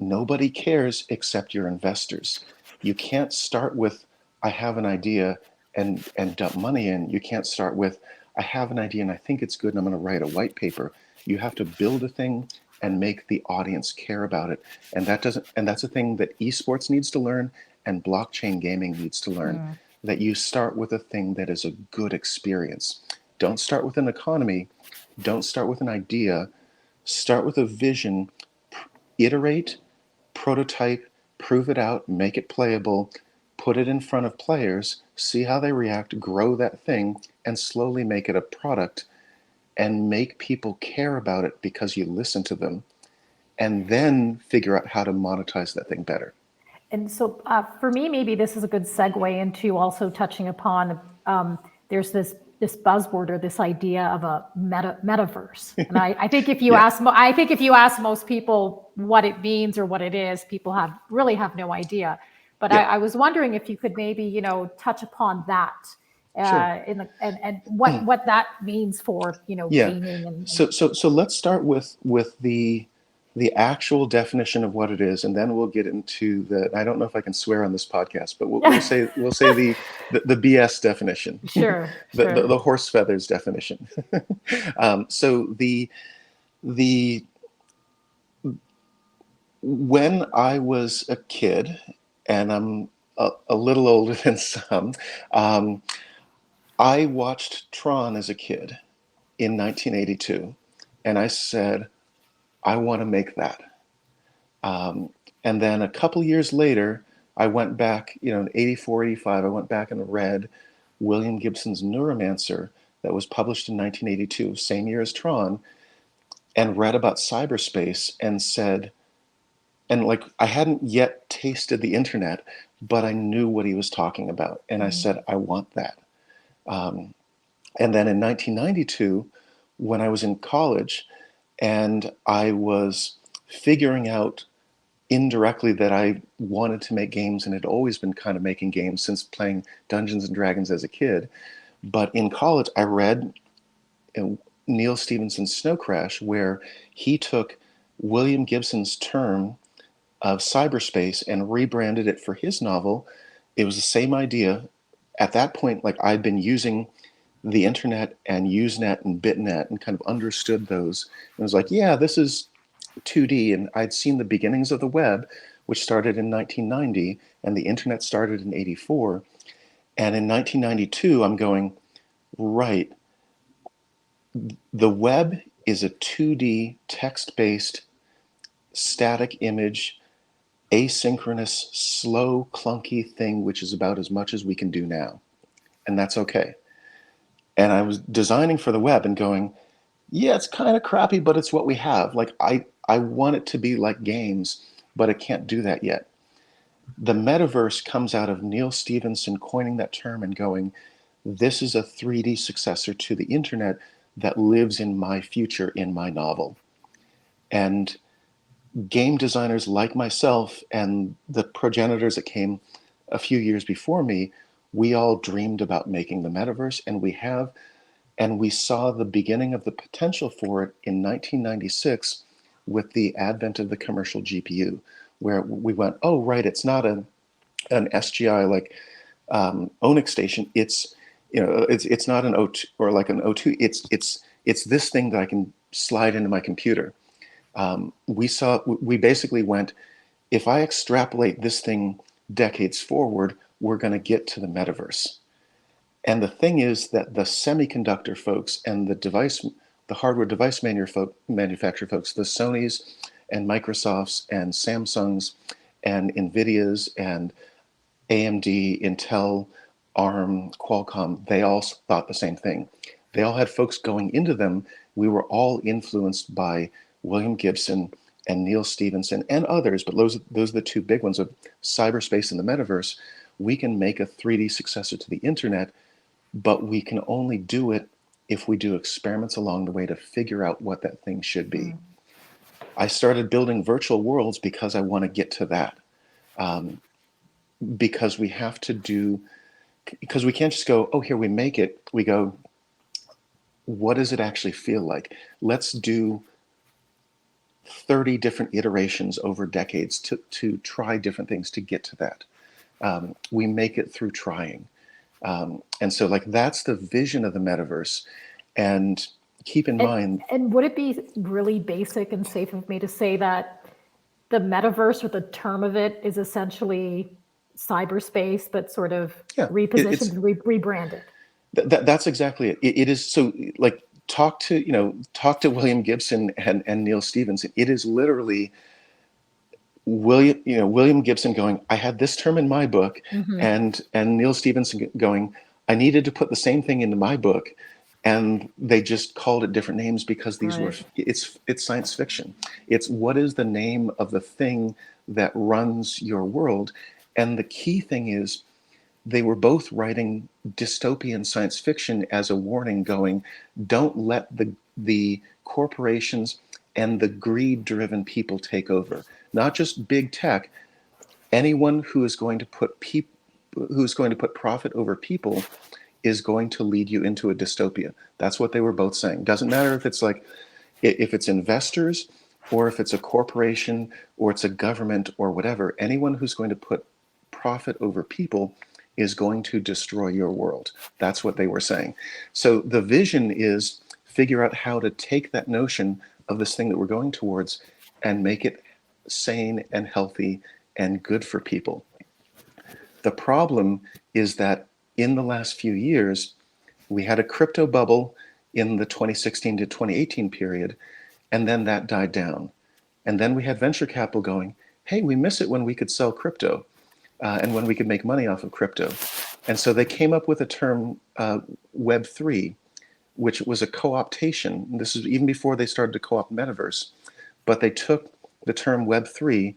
Nobody cares except your investors. You can't start with, I have an idea and dump money in. You can't start with, I have an idea and I think it's good and I'm going to write a white paper. You have to build a thing and make the audience care about it. And that's a thing that esports needs to learn and blockchain gaming needs to learn, that you start with a thing that is a good experience. Don't start with an economy. Don't start with an idea. Start with a vision, iterate, prototype, prove it out, make it playable, put it in front of players, see how they react, grow that thing, and slowly make it a product and make people care about it because you listen to them, and then figure out how to monetize that thing better. And so for me, maybe this is a good segue into also touching upon, there's this buzzword or this idea of a metaverse. And I think if you ask most people what it means or what it is, people really have no idea. But I was wondering if you could maybe, touch upon that. Sure. And what that means for gaming and so let's start with the actual definition of what it is, and then we'll get into the, I don't know if I can swear on this podcast, but we'll say the BS definition. Sure. the horse feathers definition. So when I was a kid, and I'm a little older than some, I watched Tron as a kid in 1982, and I said, I want to make that. And then a couple years later, I went back, in 84, 85, I went back and read William Gibson's Neuromancer that was published in 1982, same year as Tron, and read about cyberspace and said, and like, I hadn't yet tasted the internet, but I knew what he was talking about. And I said, I want that. And then in 1992, when I was in college and I was figuring out indirectly that I wanted to make games and had always been kind of making games since playing Dungeons and Dragons as a kid. But in college, I read Neil Stephenson's Snow Crash, where he took William Gibson's term of cyberspace and rebranded it for his novel. It was the same idea. At that point, like, I'd been using the internet and Usenet and Bitnet and kind of understood those. And I was like, yeah, this is 2D. And I'd seen the beginnings of the web, which started in 1990, and the internet started in 84. And in 1992, I'm going, right, the web is a 2D text-based static image, asynchronous, slow, clunky thing, which is about as much as we can do now. And that's okay. And I was designing for the web and going, yeah, it's kind of crappy, but it's what we have. Like, I want it to be like games, but it can't do that yet. The metaverse comes out of Neil Stephenson coining that term and going, this is a 3D successor to the internet that lives in my future, in my novel. And game designers like myself and the progenitors that came a few years before me, we all dreamed about making the metaverse, and we have, and we saw the beginning of the potential for it in 1996 with the advent of the commercial GPU, where we went, oh, right, it's not an SGI like Onyx station. It's not an O2 or like an O2. It's this thing that I can slide into my computer. We basically went, if I extrapolate this thing decades forward, we're going to get to the metaverse. And the thing is that the semiconductor folks and the hardware device manufacturer folks, the Sonys and Microsofts and Samsungs and NVIDIAs and AMD, Intel, ARM, Qualcomm, they all thought the same thing. They all had folks going into them. We were all influenced by William Gibson and Neil Stephenson and others, but those are the two big ones of cyberspace and the metaverse. We can make a 3D successor to the internet, but we can only do it if we do experiments along the way to figure out what that thing should be. I started building virtual worlds because I want to get to that. Because we have to do, because we can't just go, oh, here we make it. We go, what does it actually feel like? Let's do 30 different iterations over decades to try different things to get to that. We make it through trying. And so like that's the vision of the metaverse. And keep in mind. And would it be really basic and safe of me to say that the metaverse, or the term of it, is essentially cyberspace, but sort of repositioned and rebranded? That's exactly it. It is. So like talk to William Gibson and Neil Stephenson. It is literally William Gibson going, I had this term in my book, and Neil Stephenson going, I needed to put the same thing into my book, and they just called it different names because these were it's science fiction. It's what is the name of the thing that runs your world, and the key thing is they were both writing dystopian science fiction as a warning, going, don't let the corporations and the greed-driven people take over. Not just big tech. Anyone who is going to put profit over people is going to lead you into a dystopia. That's what they were both saying. Doesn't matter if it's investors or if it's a corporation or it's a government or whatever. Anyone who's going to put profit over people is going to destroy your world. That's what they were saying. So the vision is figure out how to take that notion of this thing that we're going towards and make it sane and healthy and good for people. The problem is that in the last few years, we had a crypto bubble in the 2016 to 2018 period, and then that died down. And then we had venture capital going, hey, we miss it when we could sell crypto and when we could make money off of crypto. And so they came up with a term, Web3, which was a co-optation. This is even before they started to co-opt Metaverse, but they took the term Web3,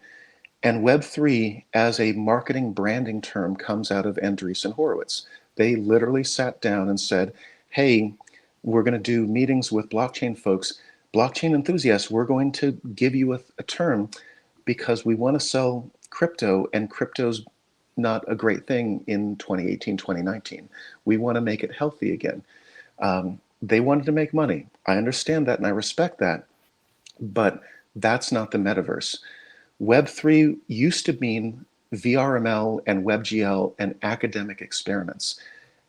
and Web3 as a marketing branding term comes out of Andreessen Horowitz. They literally sat down and said, hey, we're going to do meetings with blockchain folks, blockchain enthusiasts. We're going to give you a term because we want to sell crypto, and crypto's not a great thing in 2018, 2019. We want to make it healthy again. They wanted to make money. I understand that and I respect that, but that's not the metaverse. Web3 used to mean VRML and WebGL and academic experiments.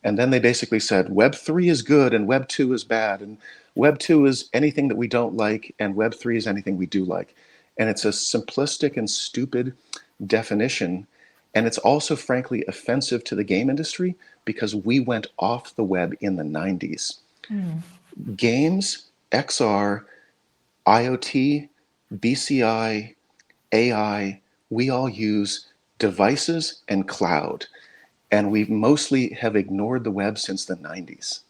And then they basically said Web3 is good and Web2 is bad, and Web2 is anything that we don't like and Web3 is anything we do like. And it's a simplistic and stupid definition. And it's also frankly offensive to the game industry because we went off the web in the 90s. Games, XR, IoT, BCI, AI, we all use devices and cloud. And we mostly have ignored the web since the 90s.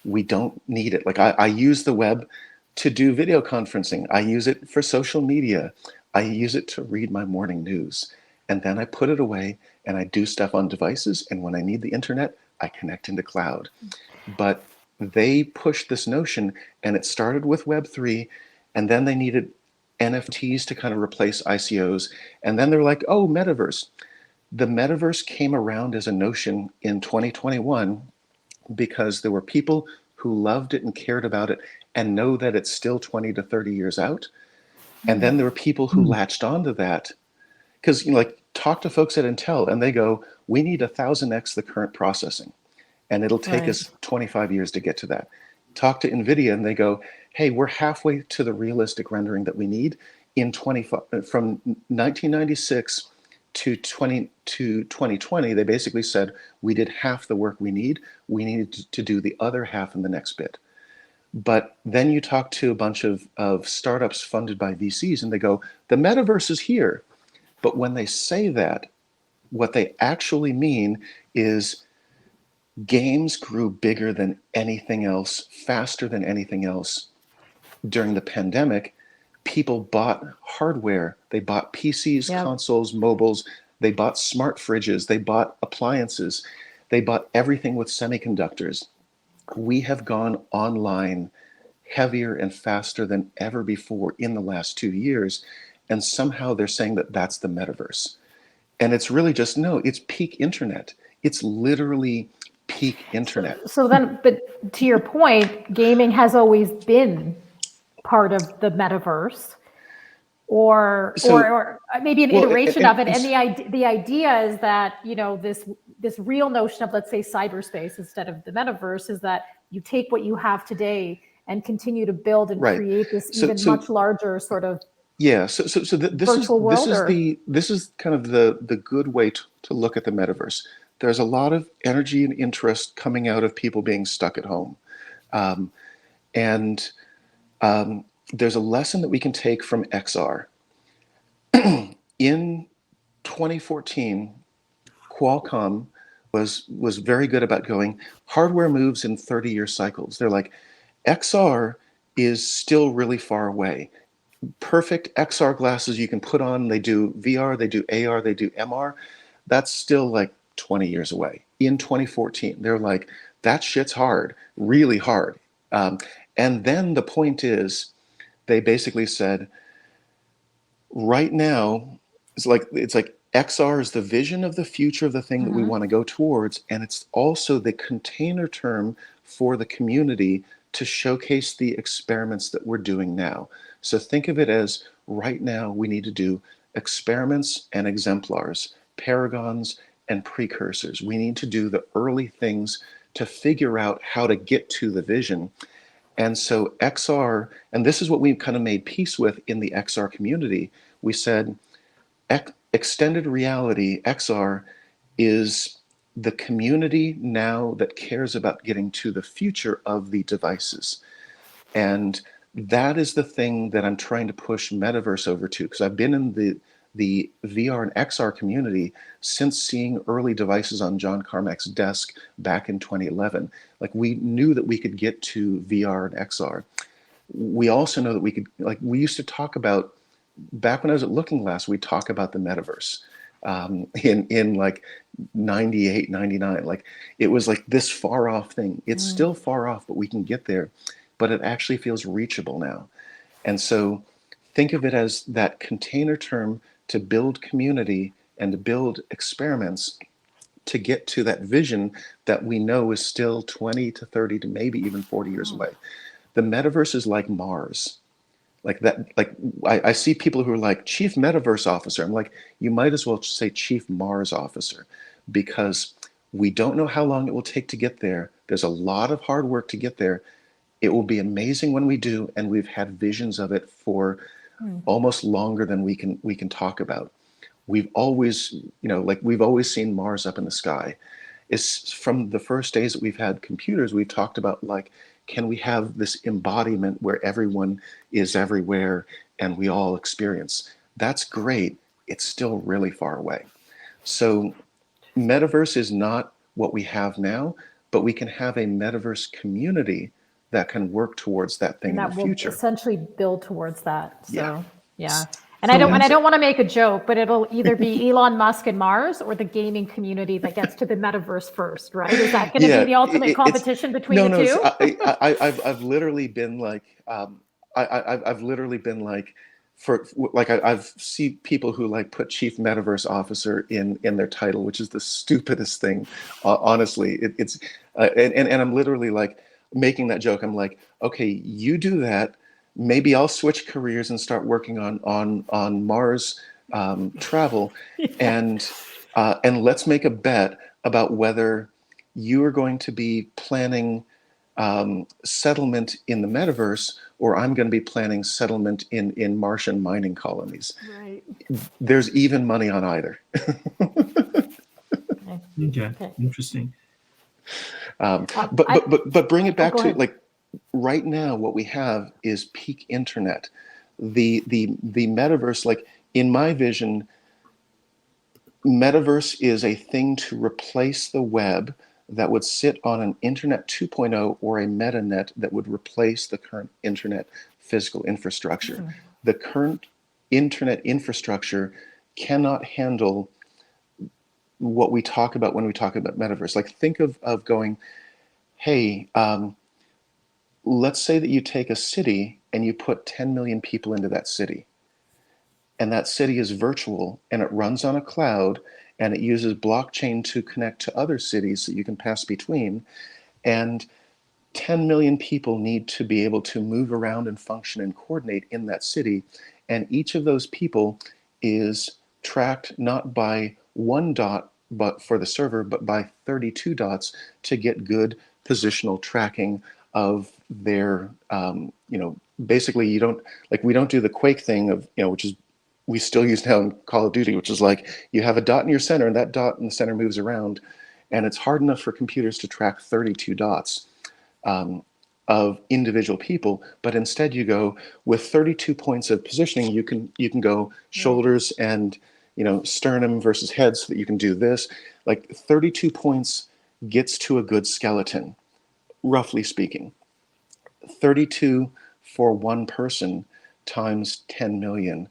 We don't need it. Like I use the web to do video conferencing. I use it for social media. I use it to read my morning news. And then I put it away and I do stuff on devices. And when I need the internet, I connect into cloud. But they pushed this notion, and it started with Web3, and then they needed NFTs to kind of replace ICOs. And then they're like, oh, metaverse. The metaverse came around as a notion in 2021 because there were people who loved it and cared about it and know that it's still 20 to 30 years out. And then there were people who latched onto that because, like, talk to folks at Intel and they go, we need 1,000x the current processing. And it'll take us 25 years to get to that. Talk to NVIDIA and they go, hey, we're halfway to the realistic rendering that we need in from 1996 to 2020. They basically said, we did half the work we need. We needed to do the other half in the next bit. But then you talk to a bunch of startups funded by VCs and they go, the metaverse is here. But when they say that, what they actually mean is games grew bigger than anything else, faster than anything else. During the pandemic, people bought hardware. They bought PCs, Yep. consoles, mobiles. They bought smart fridges. They bought appliances. They bought everything with semiconductors. We have gone online heavier and faster than ever before in the last 2 years. And somehow they're saying that that's the metaverse. And it's really just, no, it's peak internet. It's literally peak internet. So then, but to your point, gaming has always been part of the metaverse, or maybe an iteration of it. And the idea is that, you know, this real notion of, let's say, cyberspace instead of the metaverse is that you take what you have today and continue to build and create this much larger sort of this is kind of the good way to look at the metaverse. There's a lot of energy and interest coming out of people being stuck at home, and there's a lesson that we can take from XR. In 2014, Qualcomm was very good about going, hardware moves in 30-year cycles. They're like, XR is still really far away. Perfect XR glasses you can put on, they do VR, they do AR, they do MR. That's still like 20 years away. In 2014, they're like, that shit's hard, really hard. And then the point is, they basically said, right now, it's like XR is the vision of the future of the thing that we want to go towards, and it's also the container term for the community to showcase the experiments that we're doing now. So think of it as, right now we need to do experiments and exemplars, paragons and precursors. We need to do the early things to figure out how to get to the vision. And so XR, and this is what we've kind of made peace with in the XR community. We said, extended reality, XR, is the community now that cares about getting to the future of the devices. And that is the thing that I'm trying to push Metaverse over to, because I've been in the VR and XR community since seeing early devices on John Carmack's desk back in 2011. Like, we knew that we could get to VR and XR. We also know that we could, like, we used to talk about, back when I was at Looking Glass, we talk about the Metaverse in like 98, 99. Like, it was like this far off thing. It's still far off, but we can get there. But it actually feels reachable now. And so think of it as that container term to build community and to build experiments to get to that vision that we know is still 20 to 30 to maybe even 40 years away. The metaverse is like Mars. Like that, like I see people who are like, Chief Metaverse Officer. I'm like, you might as well say Chief Mars Officer, because we don't know how long it will take to get there. There's a lot of hard work to get there. It will be amazing when we do, and we've had visions of it for almost longer than we can talk about. We've always, we've always seen Mars up in the sky. It's from the first days that we've had computers, we've talked about, like, can we have this embodiment where everyone is everywhere and we all experience? That's great. It's still really far away. So Metaverse is not what we have now, but we can have a Metaverse community that can work towards that thing in the future. Will essentially build towards that. So yeah. And So I don't want to make a joke, but it'll either be Elon Musk and Mars or the gaming community that gets to the metaverse first, right? Is that going to be the ultimate competition between the two? I've literally been like, I've seen people who like put Chief Metaverse Officer in their title, which is the stupidest thing. Honestly, and I'm literally like making that joke. I'm like, okay, you do that. Maybe I'll switch careers and start working on Mars travel, and let's make a bet about whether you are going to be planning settlement in the metaverse, or I'm going to be planning settlement in Martian mining colonies. Right. There's even money on either. Okay. Interesting. But bring it back to ahead. like right now, what we have is peak internet. The metaverse, like in my vision, metaverse is a thing to replace the web that would sit on an Internet 2.0 or a MetaNet that would replace the current Internet physical infrastructure. The current Internet infrastructure cannot handle what we talk about when we talk about Metaverse. Like, think of going, hey, let's say that you take a city and you put 10 million people into that city. And that city is virtual and it runs on a cloud and it uses blockchain to connect to other cities that you can pass between. And 10 million people need to be able to move around and function and coordinate in that city. And each of those people is tracked not by one dot but for the server, but by 32 dots to get good positional tracking of their, basically we don't do the Quake thing of, which is, we still use now in Call of Duty, which is like you have a dot in your center and that dot in the center moves around, and it's hard enough for computers to track 32 dots of individual people, but instead you go with 32 points of positioning. You can go shoulders and sternum versus head, so that you can do this. Like 32 points gets to a good skeleton, roughly speaking. 32 for one person times 10 million.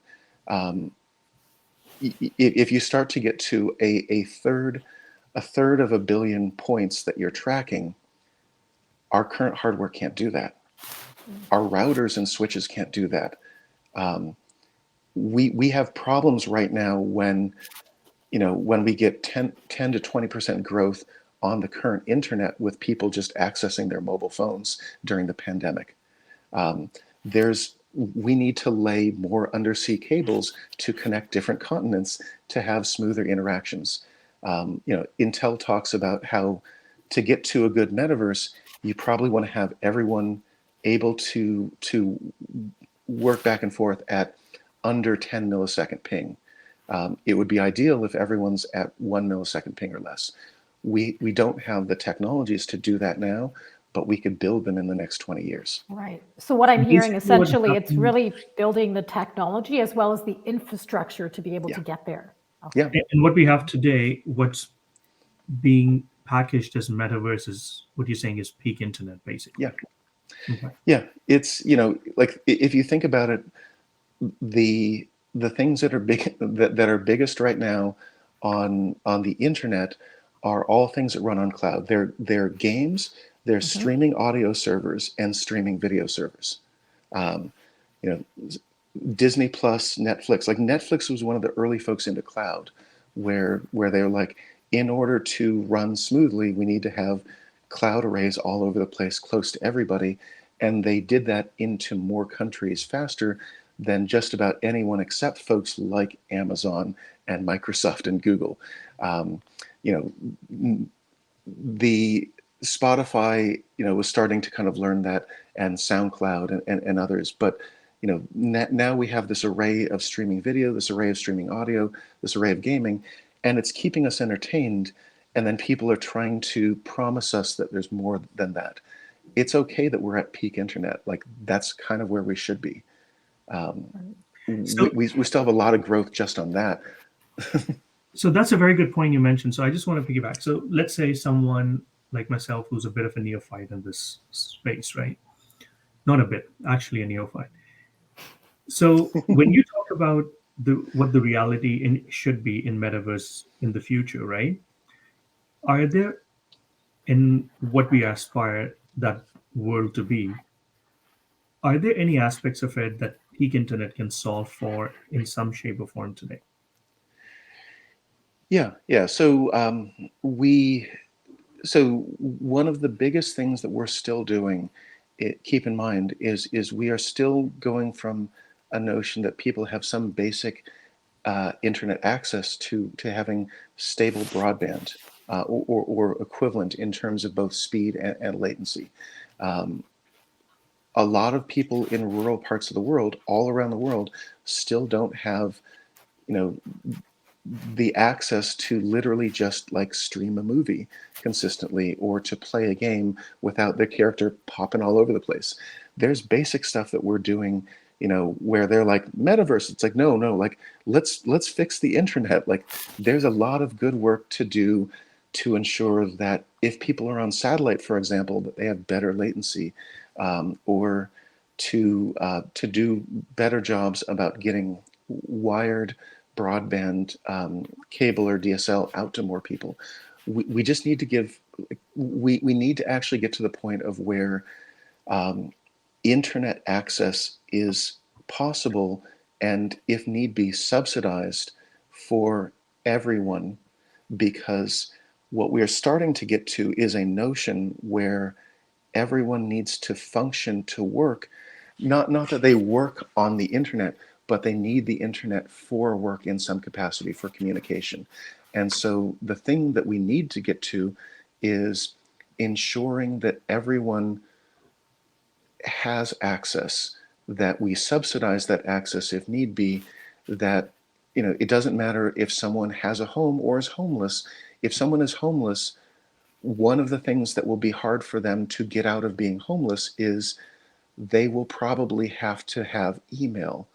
If you start to get to a third of a billion points that you're tracking, our current hardware can't do that. Our routers and switches can't do that. We have problems right now when we get 10 to 20% growth on the current internet with people just accessing their mobile phones during the pandemic. We need to lay more undersea cables to connect different continents to have smoother interactions. Intel talks about how to get to a good metaverse, you probably want to have everyone able to work back and forth at under 10 millisecond ping. It would be ideal if everyone's at 1 millisecond ping or less. We don't have the technologies to do that now, but we could build them in the next 20 years. Right. So what I'm hearing, essentially, it's really building the technology as well as the infrastructure to be able to get there. Okay. Yeah. And what we have today, what's being packaged as Metaverse is what you're saying is peak internet, basically. Yeah. Okay. Yeah. It's, like if you think about it, the things that are big, that are biggest right now on the internet are all things that run on cloud. They're games, they're streaming audio servers and streaming video servers. Disney Plus, Netflix. Like Netflix was one of the early folks into cloud, where they're like, in order to run smoothly, we need to have cloud arrays all over the place, close to everybody, and they did that into more countries faster than just about anyone except folks like Amazon and Microsoft and Google. The Spotify, was starting to kind of learn that, and SoundCloud and others. But now we have this array of streaming video, this array of streaming audio, this array of gaming, and it's keeping us entertained. And then people are trying to promise us that there's more than that. It's okay that we're at peak internet. Like that's kind of where we should be. We still have a lot of growth just on that. So that's a very good point you mentioned. So I just want to piggyback. So let's say someone like myself who's a bit of a neophyte in this space, right? Not a bit, actually a neophyte. So when you talk about what the reality should be in Metaverse in the future, right? Are there, in what we aspire that world to be, are there any aspects of it that peak internet can solve for in some shape or form today? Yeah. So one of the biggest things that we're still doing, keep in mind, is we are still going from a notion that people have some basic internet access to having stable broadband or equivalent in terms of both speed and latency. A lot of people in rural parts of the world, all around the world, still don't have, the access to literally just like stream a movie consistently or to play a game without their character popping all over the place. There's basic stuff that we're doing, where they're like Metaverse. It's like, no, like let's fix the internet. Like there's a lot of good work to do to ensure that if people are on satellite, for example, that they have better latency, or to do better jobs about getting wired broadband cable or DSL out to more people. We just need to give, we need to actually get to the point of where internet access is possible and, if need be, subsidized for everyone, because what we are starting to get to is a notion where everyone needs to function to work, not that they work on the internet, but they need the internet for work in some capacity, for communication. And so the thing that we need to get to is ensuring that everyone has access, that we subsidize that access if need be, that, you know, it doesn't matter if someone has a home or is homeless. If someone is homeless, one of the things that will be hard for them to get out of being homeless is they will probably have to have email,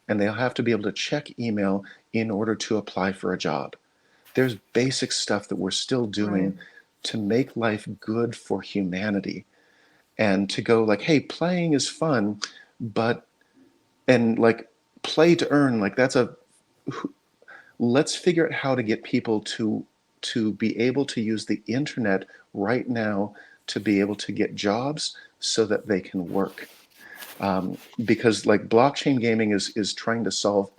and they'll have to be able to check email in order to apply for a job. There's basic stuff that we're still doing to make life good for humanity, and to go like, hey, playing is fun, but, and like, play to earn, like that's a, let's figure out how to get people to be able to use the internet right now to be able to get jobs so that they can work. Because like blockchain gaming is trying to solve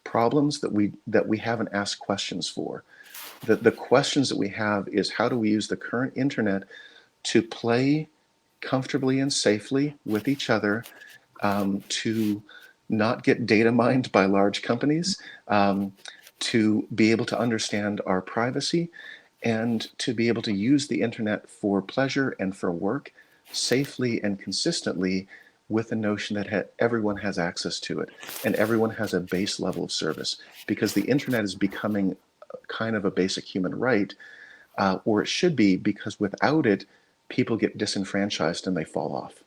problems that we haven't asked questions for. The questions that we have is, how do we use the current internet to play comfortably and safely with each other, to not get data mined by large companies, to be able to understand our privacy, and to be able to use the internet for pleasure and for work safely and consistently, with the notion that everyone has access to it and everyone has a base level of service, because the internet is becoming kind of a basic human right, or it should be, because without it, people get disenfranchised and they fall off.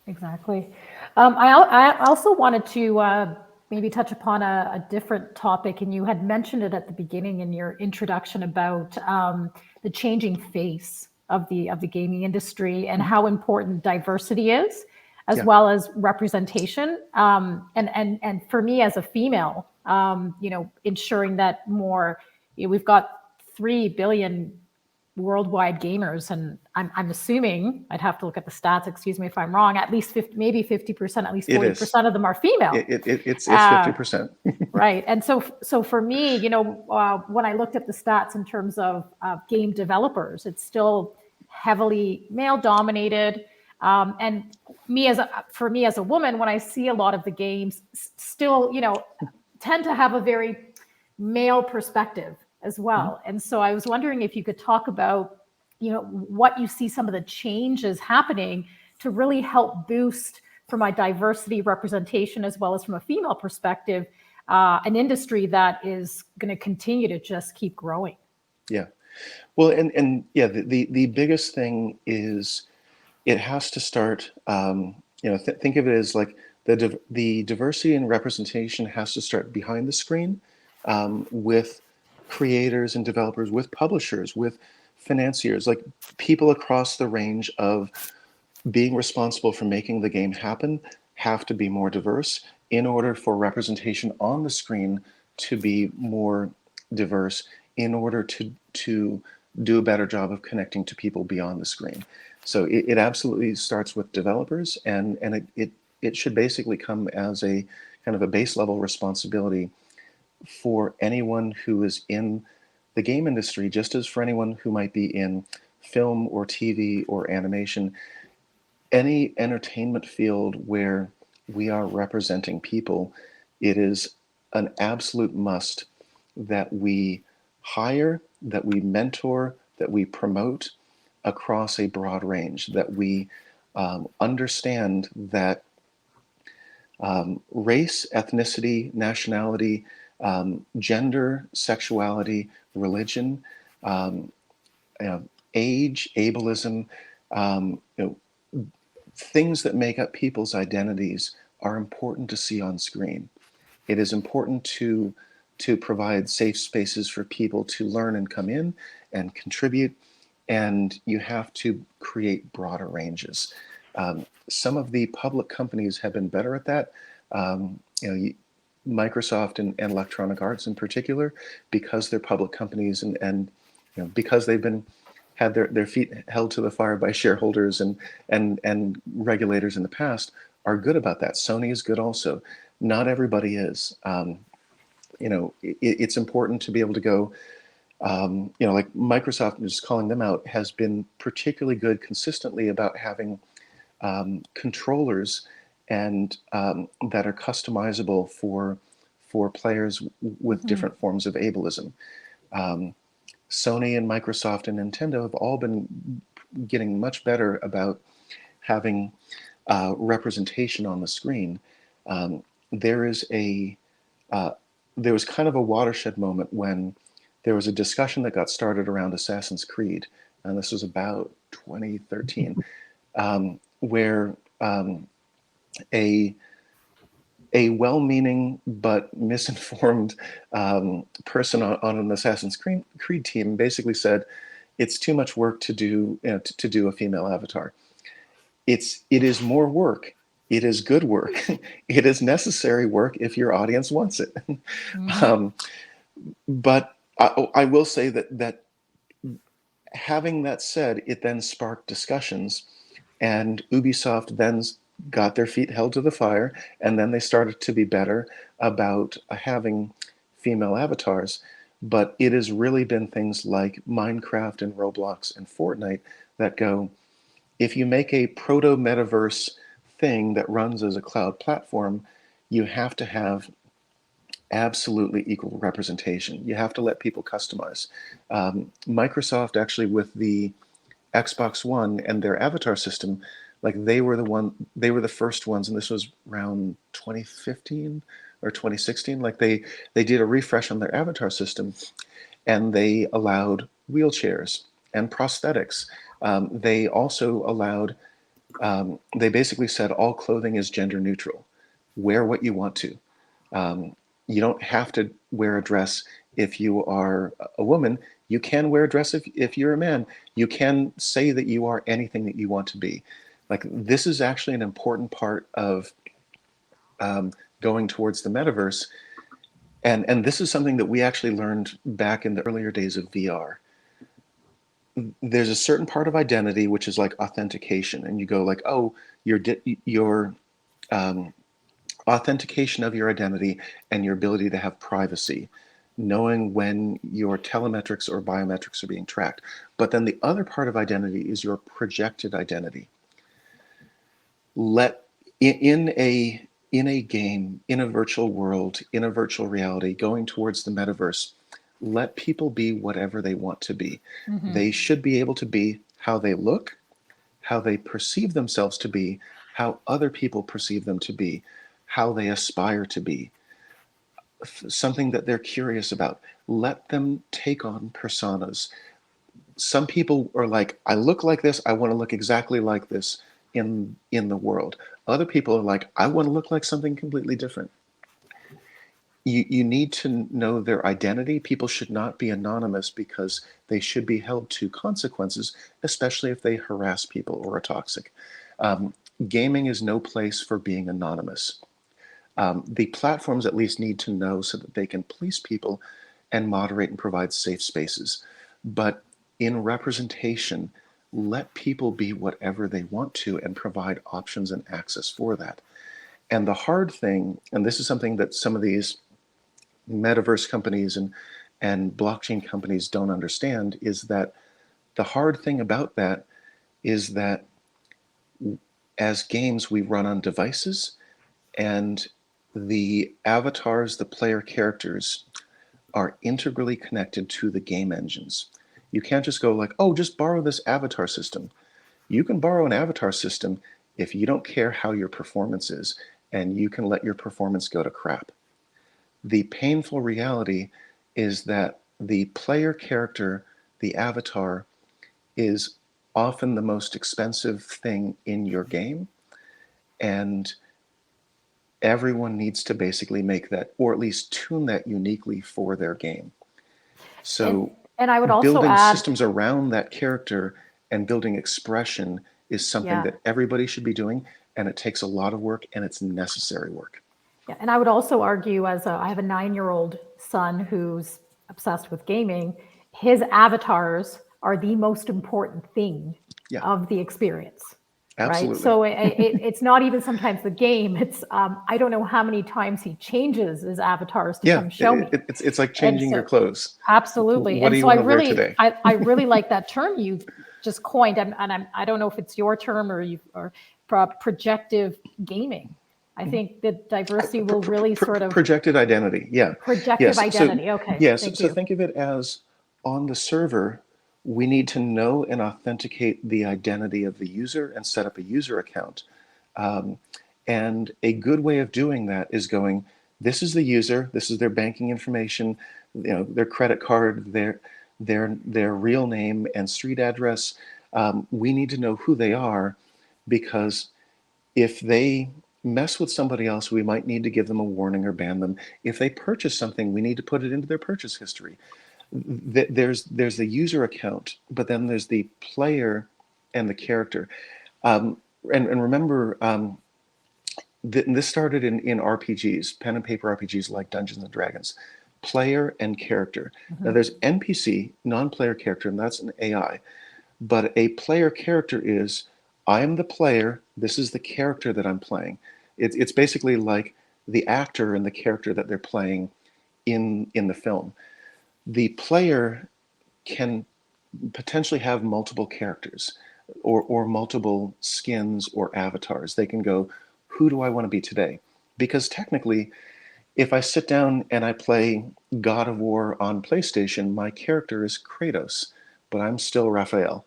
Exactly. I also wanted to maybe touch upon a different topic, and you had mentioned it at the beginning in your introduction about the changing face of the gaming industry and how important diversity is, as well as representation. And for me as a female, you know, ensuring that more, you know, we've got 3 billion worldwide gamers, and I'm assuming, I'd have to look at the stats, excuse me if I'm wrong, at least 50, maybe 50%, at least 40% of them are female. It's 50%. Right. And so for me, you know, when I looked at the stats in terms of game developers, it's still heavily male dominated. And for me as a woman, when I see a lot of the games still, you know, tend to have a very male perspective as well. And so I was wondering if you could talk about, you know, what you see some of the changes happening to really help boost, from my diversity representation as well as from a female perspective, an industry that is going to continue to just keep growing. Yeah. Well, and yeah, the biggest thing is it has to start, you know, think of it as like the diversity and representation has to start behind the screen, with creators and developers, with publishers, with financiers, like people across the range of being responsible for making the game happen have to be more diverse in order for representation on the screen to be more diverse, in order to do a better job of connecting to people beyond the screen. So it absolutely starts with developers, and it should basically come as a kind of a base level responsibility for anyone who is in the game industry, just as for anyone who might be in film or TV or animation, any entertainment field where we are representing people. It is an absolute must that we hire, that we mentor, that we promote across a broad range, that we understand that race, ethnicity, nationality, gender, sexuality, religion, age, ableism, you know, things that make up people's identities are important to see on screen. It is important to to provide safe spaces for people to learn and come in and contribute, and you have to create broader ranges. Some of the public companies have been better at that. Microsoft and Electronic Arts in particular, because they're public companies and because they've had their feet held to the fire by shareholders and regulators in the past, are good about that. Sony is good also. Not everybody is. It's important to be able to go, like Microsoft, just calling them out, has been particularly good consistently about having controllers and that are customizable for players with different forms of ableism. Sony and Microsoft and Nintendo have all been getting much better about having representation on the screen. There was kind of a watershed moment when there was a discussion that got started around Assassin's Creed, and this was about 2013, where a well-meaning but misinformed person on an Assassin's Creed team basically said, "It's too much work to do to do a female avatar. It is more work. It is good work. It is necessary work if your audience wants it." But I will say that having that said, it then sparked discussions, and Ubisoft then got their feet held to the fire, and then they started to be better about having female avatars. But it has really been things like Minecraft and Roblox and Fortnite that go, if you make a proto-metaverse thing that runs as a cloud platform, you have to have absolutely equal representation. You have to let people customize. Microsoft actually, with the Xbox One and their avatar system, like they were the first ones, and this was around 2015 or 2016. Like they did a refresh on their avatar system, and they allowed wheelchairs and prosthetics. They also allowed. They basically said all clothing is gender neutral. Wear what you want to. You don't have to wear a dress if you are a woman. You can wear a dress if you're a man. You can say that you are anything that you want to be. Like, this is actually an important part of going towards the metaverse. And this is something that we actually learned back in the earlier days of VR. There's a certain part of identity, which is like authentication. And you go like, oh, your authentication of your identity and your ability to have privacy, knowing when your telemetrics or biometrics are being tracked. But then the other part of identity is your projected identity. In a game, in a virtual world, in a virtual reality, going towards the metaverse, let people be whatever they want to be. They should be able to be how they look, how they perceive themselves to be, how other people perceive them to be, how they aspire to be, something that they're curious about. Let them take on personas. Some people are like, I look like this, I want to look exactly like this in the world. Other people are like, I want to look like something completely different. You need to know their identity. People should not be anonymous because they should be held to consequences, especially if they harass people or are toxic. Gaming is no place for being anonymous. The platforms at least need to know so that they can police people and moderate and provide safe spaces. But in representation, let people be whatever they want to and provide options and access for that. And the hard thing, and this is something that some of these metaverse companies and blockchain companies don't understand, is that the hard thing about that is that as games, we run on devices, and the avatars, the player characters, are integrally connected to the game engines. You can't just go like, oh, just borrow this avatar system. You can borrow an avatar system if you don't care how your performance is, and you can let your performance go to crap. The painful reality is that the player character, the avatar, is often the most expensive thing in your game. And everyone needs to basically make that, or at least tune that uniquely for their game. So and I would also building add, systems around that character and building expression is something yeah. that everybody should be doing, and it takes a lot of work, and it's necessary work. Yeah, and I would also argue, I have a 9-year-old son who's obsessed with gaming. His avatars are the most important thing Yeah. of the experience, right? Absolutely. So it's not even sometimes the game. It's I don't know how many times he changes his avatars to come show me. It's like changing your clothes. Absolutely. What do you want to wear today? I really like that term you just coined, and I don't know if it's your term or projective gaming. I think that diversity will really sort of projected identity. Yeah. Projective identity. Okay. Yes. Thank So you. think of it as on the server, we need to know and authenticate the identity of the user and set up a user account. And a good way of doing that is going, this is the user, this is their banking information, their credit card, their real name and street address. We need to know who they are, because if they mess with somebody else, we might need to give them a warning or ban them. If they purchase something, we need to put it into their purchase history. There's the user account, but then there's the player and the character. And remember, this started in RPGs, pen and paper RPGs like Dungeons and Dragons. Player and character. Now there's NPC, non-player character, and that's an AI. But a player character is, I am the player, this is the character that I'm playing. It's basically like the actor and the character that they're playing in the film. The player can potentially have multiple characters or multiple skins or avatars. They can go, who do I want to be today? Because technically, if I sit down and I play God of War on PlayStation, my character is Kratos, but I'm still Rafael.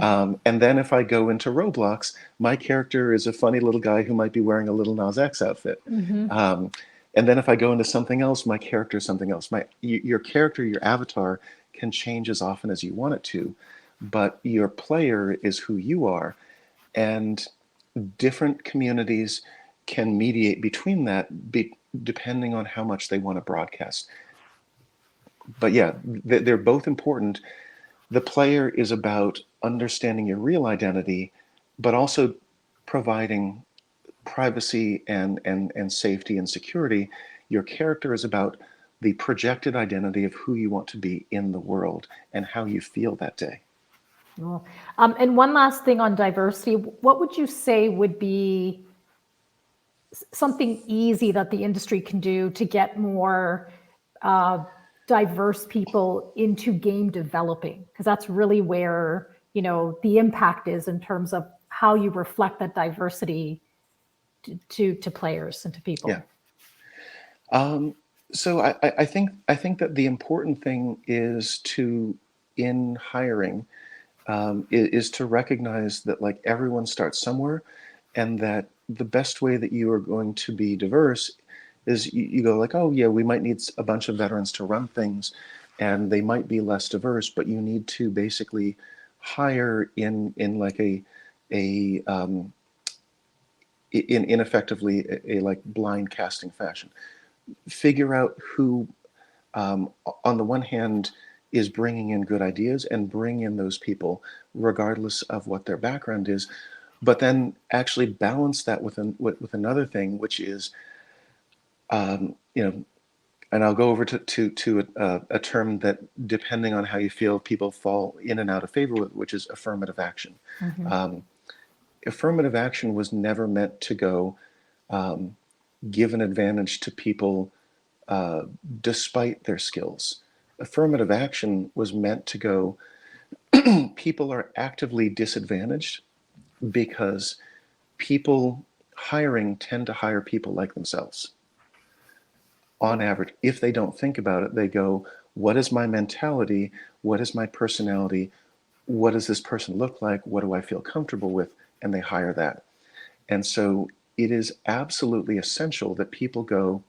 And then if I go into Roblox, my character is a funny little guy who might be wearing a Lil Nas X outfit. And then if I go into something else, my character is something else. Your character, your avatar, can change as often as you want it to, but your player is who you are. And different communities can mediate between that, depending on how much they want to broadcast. But yeah, they're both important. The player is about understanding your real identity, but also providing privacy and safety and security. Your character is about the projected identity of who you want to be in the world and how you feel that day. Cool. And one last thing on diversity, what would you say would be something easy that the industry can do to get more diverse people into game developing? Because that's really where, the impact is in terms of how you reflect that diversity to players and to people. Yeah. So I think that the important thing is in hiring, is to recognize that like everyone starts somewhere, and that the best way that you are going to be diverse is you go like, oh yeah, we might need a bunch of veterans to run things, and they might be less diverse, but you need to basically hire in like in effectively a like blind casting fashion. Figure out who, on the one hand, is bringing in good ideas, and bring in those people regardless of what their background is, but then actually balance that with another thing, which is, and I'll go over to a term that, depending on how you feel, people fall in and out of favor with, which is affirmative action. Affirmative action was never meant to go give an advantage to people despite their skills. Affirmative action was meant to go, people are actively disadvantaged because people hiring tend to hire people like themselves. On average, if they don't think about it, they go, what is my mentality? What is my personality? What does this person look like? What do I feel comfortable with? And they hire that. And so it is absolutely essential that people go,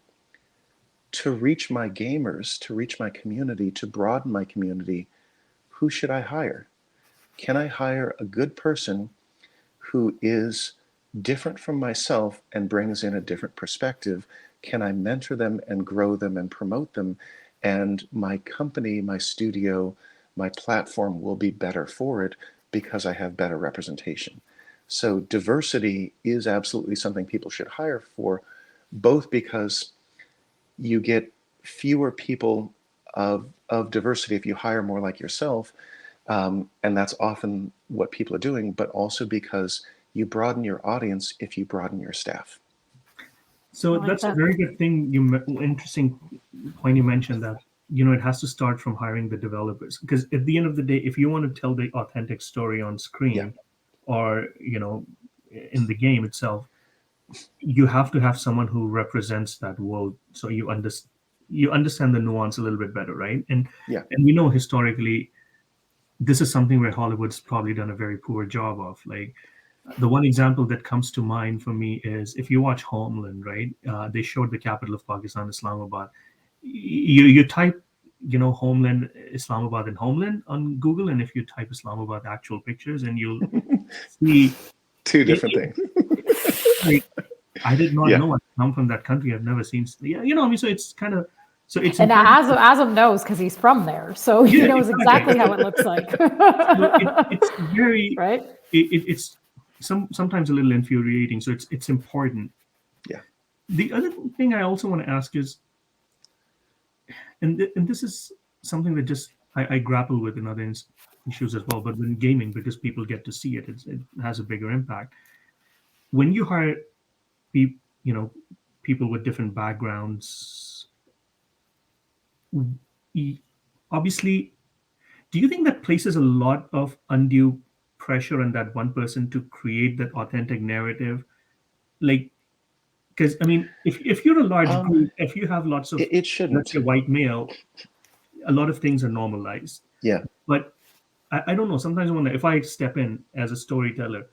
to reach my gamers, to reach my community, to broaden my community, who should I hire? Can I hire a good person who is different from myself and brings in a different perspective, can I mentor them and grow them and promote them? And my company, my studio, my platform will be better for it because I have better representation. So diversity is absolutely something people should hire for, both because you get fewer people of diversity if you hire more like yourself, and that's often what people are doing, but also because you broaden your audience if you broaden your staff. So I like that's a that. very good thing. Interesting point you mentioned that it has to start from hiring the developers, because at the end of the day, if you want to tell the authentic story on Yeah. screen or in the game itself, you have to have someone who represents that world, so you understand the nuance a little bit better, right? Yeah. And we know historically this is something where Hollywood's probably done a very poor job of. Like, the one example that comes to mind for me is if you watch Homeland, right? They showed the capital of Pakistan, Islamabad. You type, Homeland, Islamabad, and Homeland on Google, and if you type Islamabad actual pictures, and you'll see Two it, different things. like, I did not Yeah. know I come from that country. I've never seen. Yeah, I mean, so it's kind of, so it's And important. Azam knows because he's from there, so he Yeah, knows exactly how it looks like. So it's very, right? it's sometimes a little infuriating. So it's important. Yeah. The other thing I also want to ask is, and this is something that just I grapple with in other issues as well, but in gaming, because people get to see it, it has a bigger impact. When you hire people, people with different backgrounds, obviously, do you think that places a lot of undue pressure on that one person to create that authentic narrative? Like, because I mean, if you're a large group, if you have lots of, It let's shouldn't. say, white male, a lot of things are normalized. Yeah. But I don't know. Sometimes I wonder, if I step in as a storyteller,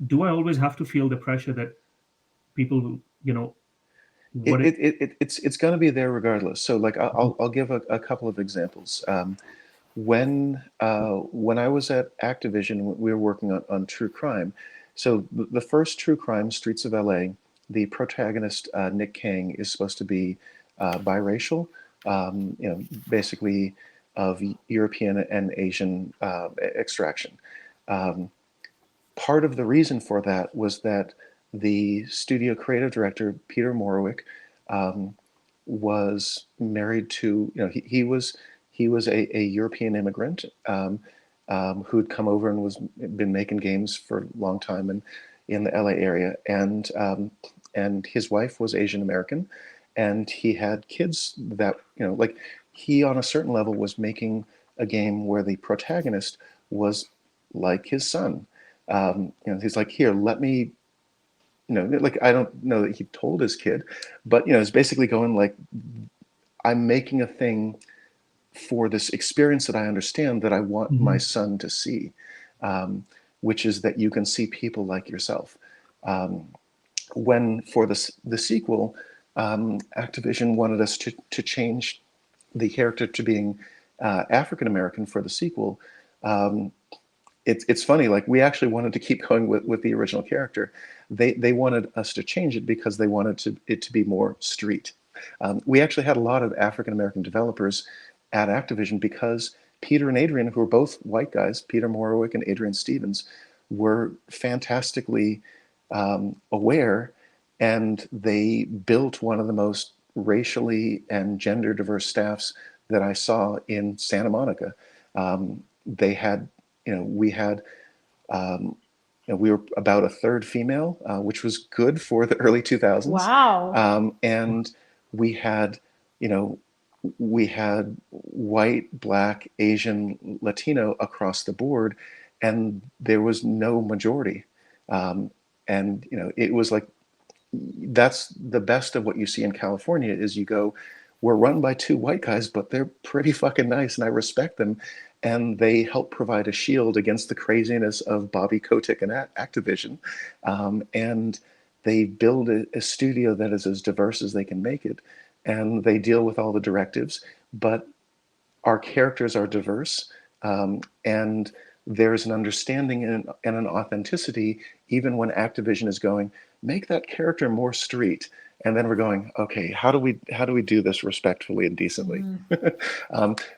do I always have to feel the pressure that people, what It's going to be there regardless. So like I'll give a couple of examples. When I was at Activision, we were working on true crime. So the first true crime, Streets of LA, the protagonist Nick Kang is supposed to be biracial, basically of European and Asian extraction. Part of the reason for that was that the studio creative director, Peter Morwick, was married to, he was a European immigrant who'd come over and was been making games for a long time in the LA area, and his wife was Asian American, and he had kids that, like, he on a certain level was making a game where the protagonist was like his son. He's like, here, let me, like, I don't know that he told his kid, but, it's basically going like, I'm making a thing for this experience that I understand that I want my son to see, which is that you can see people like yourself. When for the sequel, Activision wanted us to change the character to being African American for the sequel. It's funny, like, we actually wanted to keep going with the original character. They wanted us to change it because they wanted it to be more street. We actually had a lot of African American developers at Activision because Peter and Adrian, who were both white guys, Peter Morwick and Adrian Stevens, were fantastically aware, and they built one of the most racially and gender diverse staffs that I saw in Santa Monica. They had, we had, we were about a third female, which was good for the early 2000s. Wow. And we had, we had white, black, Asian, Latino across the board, and there was no majority. And it was like, that's the best of what you see in California is you go, we're run by two white guys, but they're pretty fucking nice, and I respect them. And they help provide a shield against the craziness of Bobby Kotick and Activision. And they build a studio that is as diverse as they can make it. And they deal with all the directives, but our characters are diverse. And there's an understanding and an authenticity, even when Activision is going, make that character more street. And then we're going, okay, how do we do this respectfully and decently?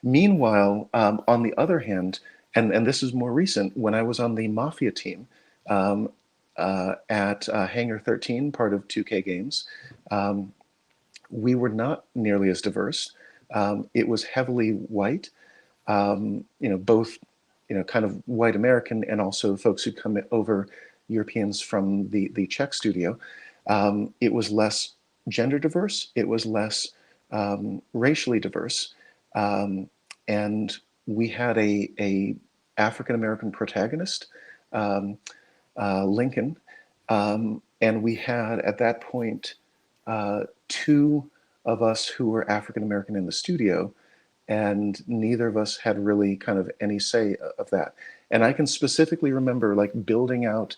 Meanwhile, on the other hand, and this is more recent, when I was on the Mafia team at Hangar 13, part of 2K Games, we were not nearly as diverse. It was heavily white, both, kind of white American and also folks who come over, Europeans from the Czech studio. It was less gender diverse. It was less racially diverse. And we had a African-American protagonist, Lincoln. And we had, at that point, two of us who were African-American in the studio, and neither of us had really kind of any say of that. And I can specifically remember like building out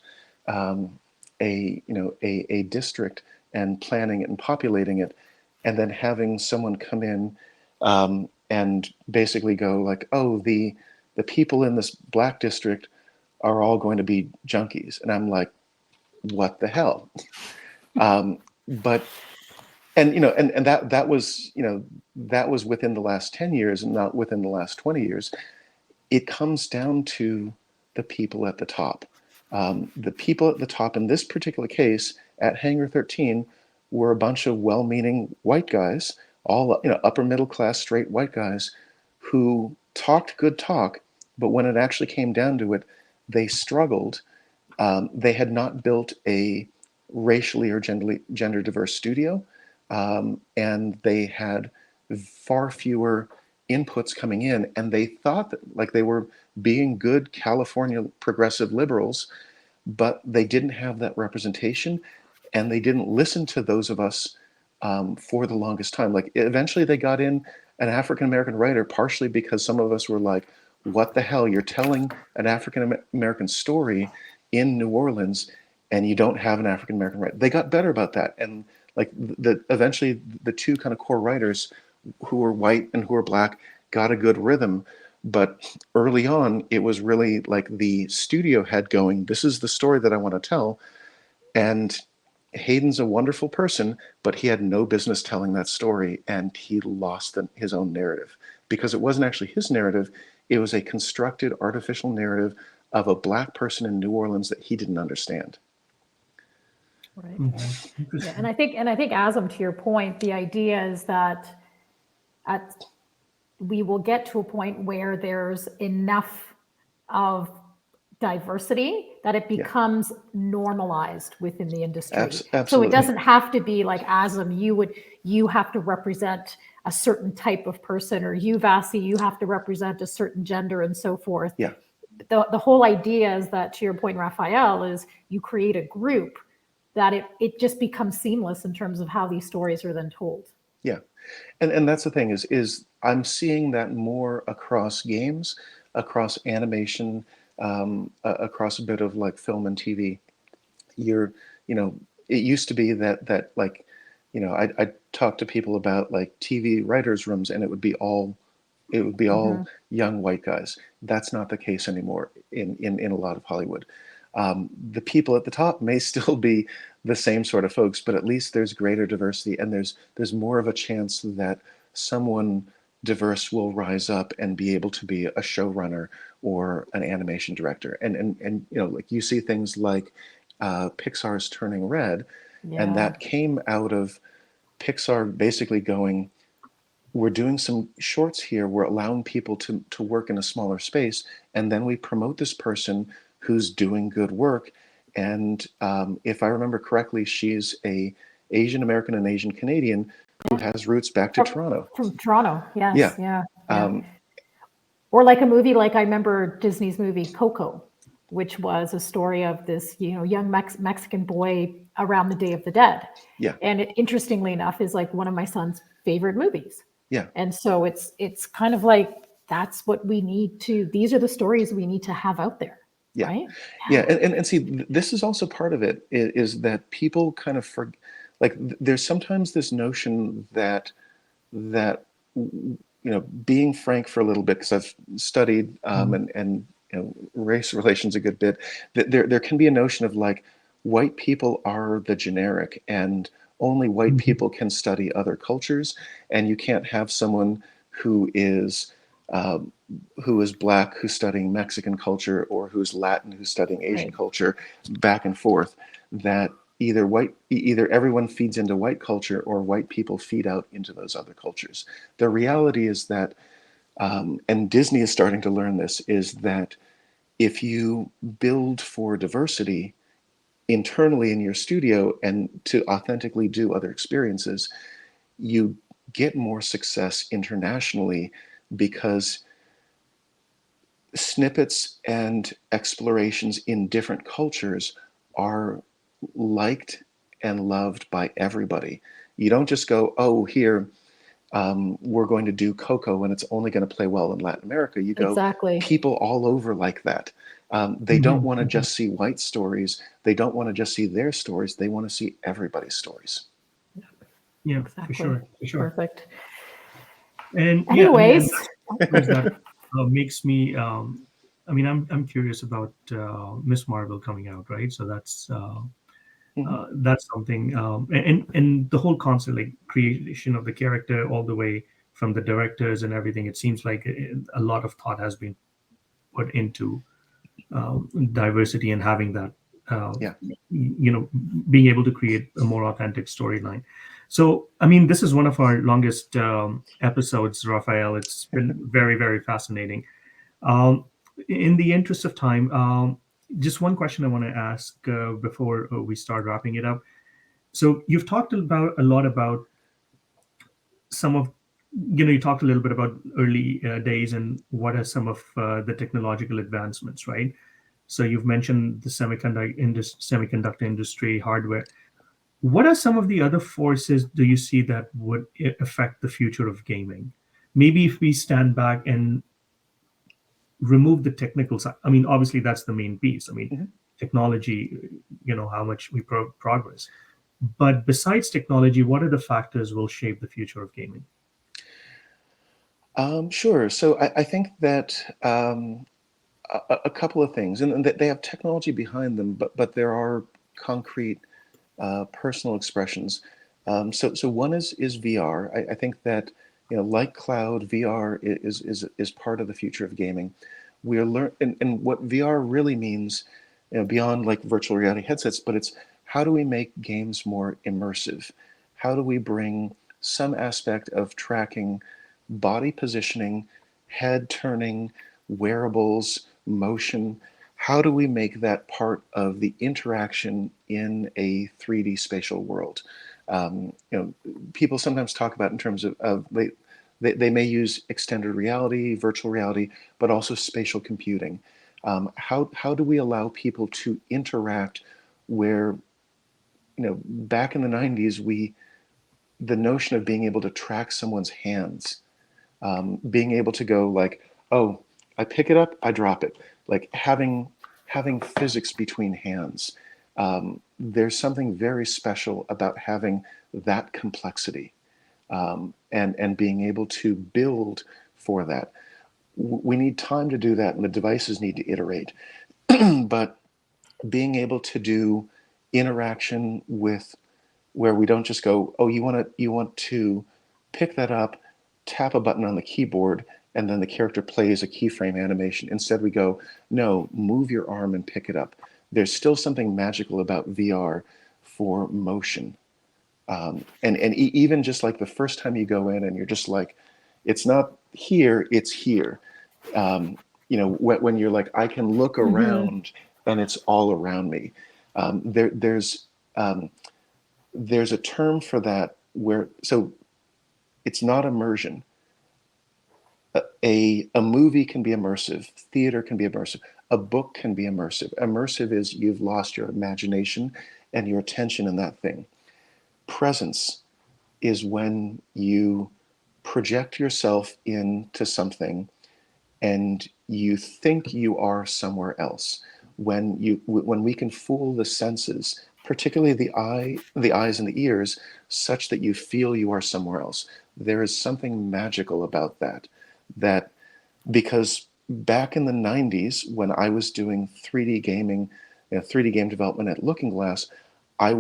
a district and planning it and populating it, and then having someone come in and basically go like, oh, the people in this black district are all going to be junkies. And I'm like, what the hell? But that was, that was within the last 10 years and not within the last 20 years. It comes down to the people at the top. The people at the top in this particular case at Hangar 13 were a bunch of well-meaning white guys, all upper middle class straight white guys who talked good talk, but when it actually came down to it, they struggled. They had not built a racially or gender diverse studio, and they had far fewer inputs coming in, and they thought that like they were being good California progressive liberals, but they didn't have that representation, and they didn't listen to those of us for the longest time. Like eventually they got in an African-American writer, partially because some of us were like, what the hell, you're telling an African-American story in New Orleans and you don't have an African-American writer. They got better about that. And like eventually the two kind of core writers who were white and who were black got a good rhythm. But early on, it was really like the studio head going, this is the story that I want to tell. And Hayden's a wonderful person, but he had no business telling that story, and he lost his own narrative because it wasn't actually his narrative. It was a constructed artificial narrative of a black person in New Orleans that he didn't understand. Right. Yeah, and I think Azam, to your point, the idea is that we will get to a point where there's enough of diversity that it becomes normalized within the industry. Absolutely. So it doesn't have to be like Azam, you have to represent a certain type of person, or you, Vasi, you have to represent a certain gender and so forth. Yeah. The whole idea is that, to your point, Rafael, is you create a group that it just becomes seamless in terms of how these stories are then told. Yeah. And that's the thing is I'm seeing that more across games, across animation, across a bit of like film and TV. It used to be that like, I talk to people about like TV writers' rooms, and it would be all young white guys. That's not the case anymore in a lot of Hollywood. The people at the top may still be the same sort of folks, but at least there's greater diversity, and there's more of a chance that someone diverse will rise up and be able to be a showrunner or an animation director. And like you see things like Pixar's Turning Red, and that came out of Pixar basically going, we're doing some shorts here, we're allowing people to work in a smaller space, and then we promote this person who's doing good work. And if I remember correctly, she's a Asian American and Asian Canadian who has roots back to Toronto. From Toronto, yes. Yeah. Or like a movie, like I remember Disney's movie Coco, which was a story of this, young Mexican boy around the Day of the Dead. Yeah. And it, interestingly enough, is like one of my son's favorite movies. Yeah. And so it's kind of like, that's what we need to, these are the stories we need to have out there. Yeah. Right? Yeah. And see, this is also part of it, is that people kind of forget, like there's sometimes this notion that being frank for a little bit, because I've studied and race relations a good bit, that there can be a notion of like white people are the generic and only white people can study other cultures, and you can't have someone who is black who's studying Mexican culture, or who's Latin who's studying Asian culture, back and forth. That either everyone feeds into white culture, or white people feed out into those other cultures. The reality is that, and Disney is starting to learn this, is that if you build for diversity internally in your studio and to authentically do other experiences, you get more success internationally, because snippets and explorations in different cultures are liked and loved by everybody. You don't just go, oh, here, we're going to do Coco and it's only going to play well in Latin America. You go, people all over like that. They don't want to just see white stories. They don't want to just see their stories. They want to see everybody's stories. Yeah, for sure. Perfect. And anyways, that makes me. I mean, I'm curious about Miss Marvel coming out, right? So that's something, and the whole concept, like creation of the character, all the way from the directors and everything. It seems like a lot of thought has been put into diversity and having that, being able to create a more authentic storyline. So, I mean, this is one of our longest episodes, Rafael. It's been very, very fascinating. In the interest of time, just one question I want to ask before we start wrapping it up. So, you've talked a lot about some of, you talked a little bit about early days and what are some of the technological advancements, right? So, you've mentioned the semiconductor industry, hardware. What are some of the other forces do you see that would affect the future of gaming? Maybe if we stand back and remove the technical side. I mean, obviously that's the main piece. I mean, technology, how much we progress. But besides technology, what are the factors will shape the future of gaming? Sure. So I think that a couple of things, and they have technology behind them, but there are concrete personal expressions. So one is VR. I think that like cloud, VR is part of the future of gaming. We are and what VR really means, beyond like virtual reality headsets, but it's how do we make games more immersive? How do we bring some aspect of tracking body positioning, head turning, wearables, motion? How do we make that part of the interaction in a 3D spatial world? People sometimes talk about in terms of they may use extended reality, virtual reality, but also spatial computing. How do we allow people to interact where, back in the 90s, the notion of being able to track someone's hands, being able to go like, oh, I pick it up, I drop it, like having physics between hands. There's something very special about having that complexity, and being able to build for that. We need time to do that, and the devices need to iterate. But being able to do interaction with, where we don't just go, oh, you want to pick that up, tap a button on the keyboard, and then the character plays a keyframe animation. Instead, we go, no, move your arm and pick it up. There's still something magical about VR for motion. And even just like the first time you go in and you're just like, it's not here, it's here. When you're like, I can look around and it's all around me. There's a term for that so it's not immersion. A movie can be immersive, theater can be immersive, a book can be immersive. Immersive is you've lost your imagination and your attention in that thing. Presence is when you project yourself into something and you think you are somewhere else. When we can fool the senses, particularly the eyes and the ears, such that you feel you are somewhere else. There is something magical about that because back in the 90s, when I was doing 3D gaming, 3D game development at Looking Glass, I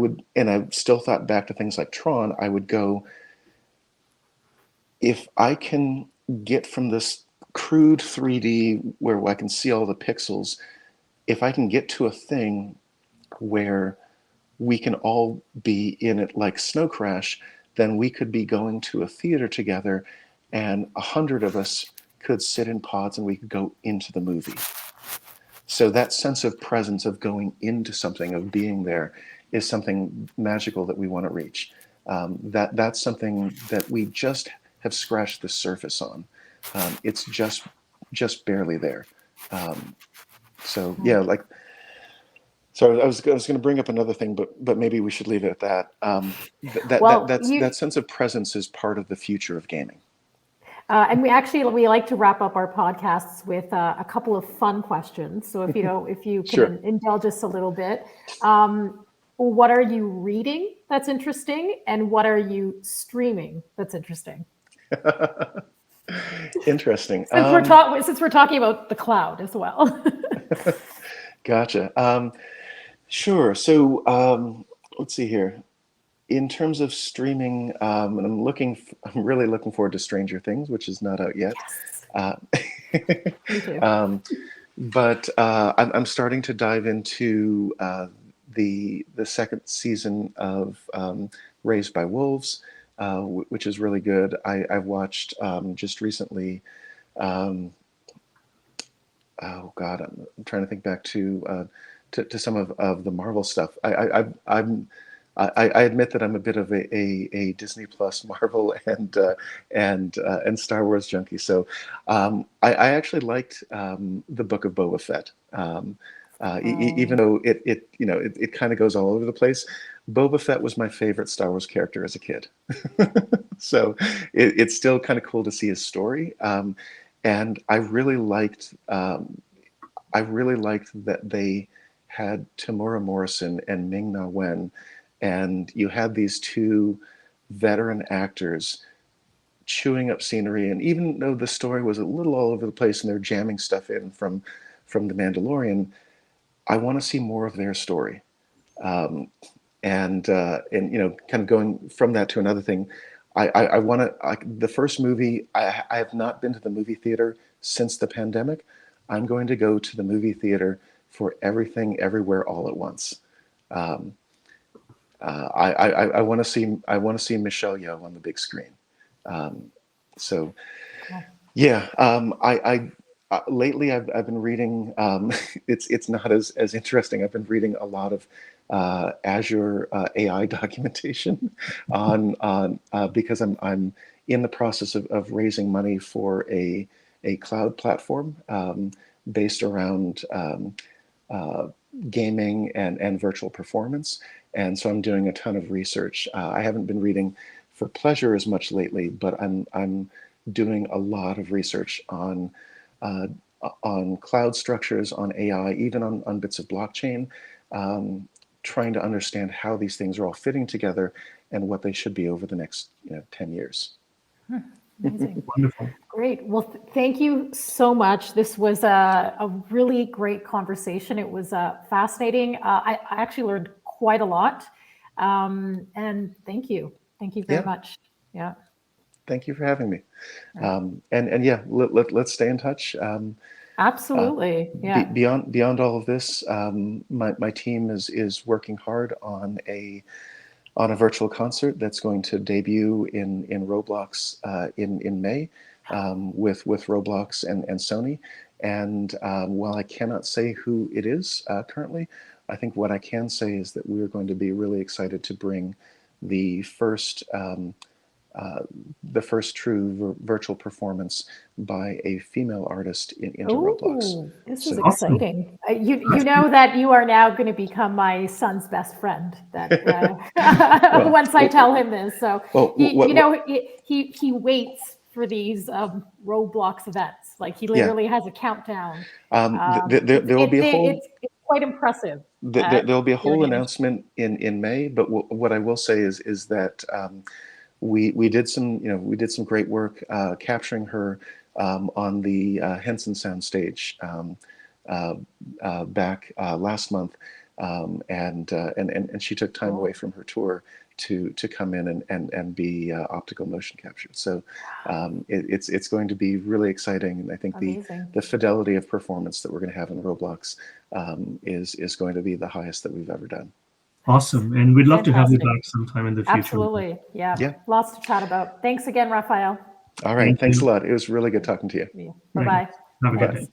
still thought back to things like Tron, I would go, if I can get from this crude 3D where I can see all the pixels, if I can get to a thing where we can all be in it like Snow Crash, then we could be going to a theater together and 100 of us could sit in pods and we could go into the movie. So that sense of presence, of going into something, of being there, is something magical that we want to reach. That's something that we just have scratched the surface on. It's just barely there. So yeah, like, so I was going to bring up another thing, but maybe we should leave it at that. That sense of presence is part of the future of gaming. And we like to wrap up our podcasts with a couple of fun questions. So if you can Sure. indulge us a little bit, what are you reading that's interesting, and what are you streaming that's interesting? Interesting. Since we're talking about the cloud as well. Gotcha. Sure. So let's see here. In terms of streaming, and I'm really looking forward to Stranger Things, which is not out yet. Yes. Me too. But I'm starting to dive into the second season of Raised by Wolves, which is really good. I've watched just recently. Oh God, I'm trying to think back to some of the Marvel stuff. I admit that I'm a bit of a Disney Plus, Marvel, and Star Wars junkie. So I actually liked the Book of Boba Fett, even though it kind of goes all over the place. Boba Fett was my favorite Star Wars character as a kid, so it's still kind of cool to see his story. And I really liked that they had Tamura Morrison and Ming-Na Wen. And you had these two veteran actors chewing up scenery. And even though the story was a little all over the place and they're jamming stuff in from The Mandalorian, I want to see more of their story. And kind of going from that to another thing, I want to, the first movie, I have not been to the movie theater since the pandemic. I'm going to go to the movie theater for Everything Everywhere All at Once. I want to see Michelle Yeoh on the big screen. Lately I've been reading. It's not as interesting. I've been reading a lot of Azure AI documentation on because I'm in the process of raising money for a cloud platform based around gaming and virtual performance. And so I'm doing a ton of research. I haven't been reading for pleasure as much lately, but I'm doing a lot of research on cloud structures, on AI, even on bits of blockchain, trying to understand how these things are all fitting together and what they should be over the next 10 years. Amazing. Wonderful. Great. Well, thank you so much. This was a really great conversation. It was fascinating. I actually learned quite a lot. And thank you. Thank you very much. Yeah. Thank you for having me. Let's stay in touch. Absolutely. Yeah. Beyond all of this, my team is working hard on a virtual concert that's going to debut in Roblox in May with Roblox and Sony. And while I cannot say who it is currently, I think what I can say is that we're going to be really excited to bring the first true virtual performance by a female artist into Roblox. This is exciting. You know that you are now going to become my son's best friend. Once I tell him this, so he waits for these Roblox events. Like he literally has a countdown. There'll be a whole. It's quite impressive. There'll be a whole announcement in May. But what I will say is that we did some great work capturing her on the Henson Soundstage back last month, and she took time away from her tour to come in and be optical motion captured. So it's going to be really exciting, and I think the fidelity of performance that we're going to have in Roblox is going to be the highest that we've ever done. Awesome, and we'd love to have you back sometime in the future. Absolutely, yeah. Lots to chat about. Thanks again, Rafael. All right, thanks a lot. It was really good talking to you. Bye-bye. Have a good day.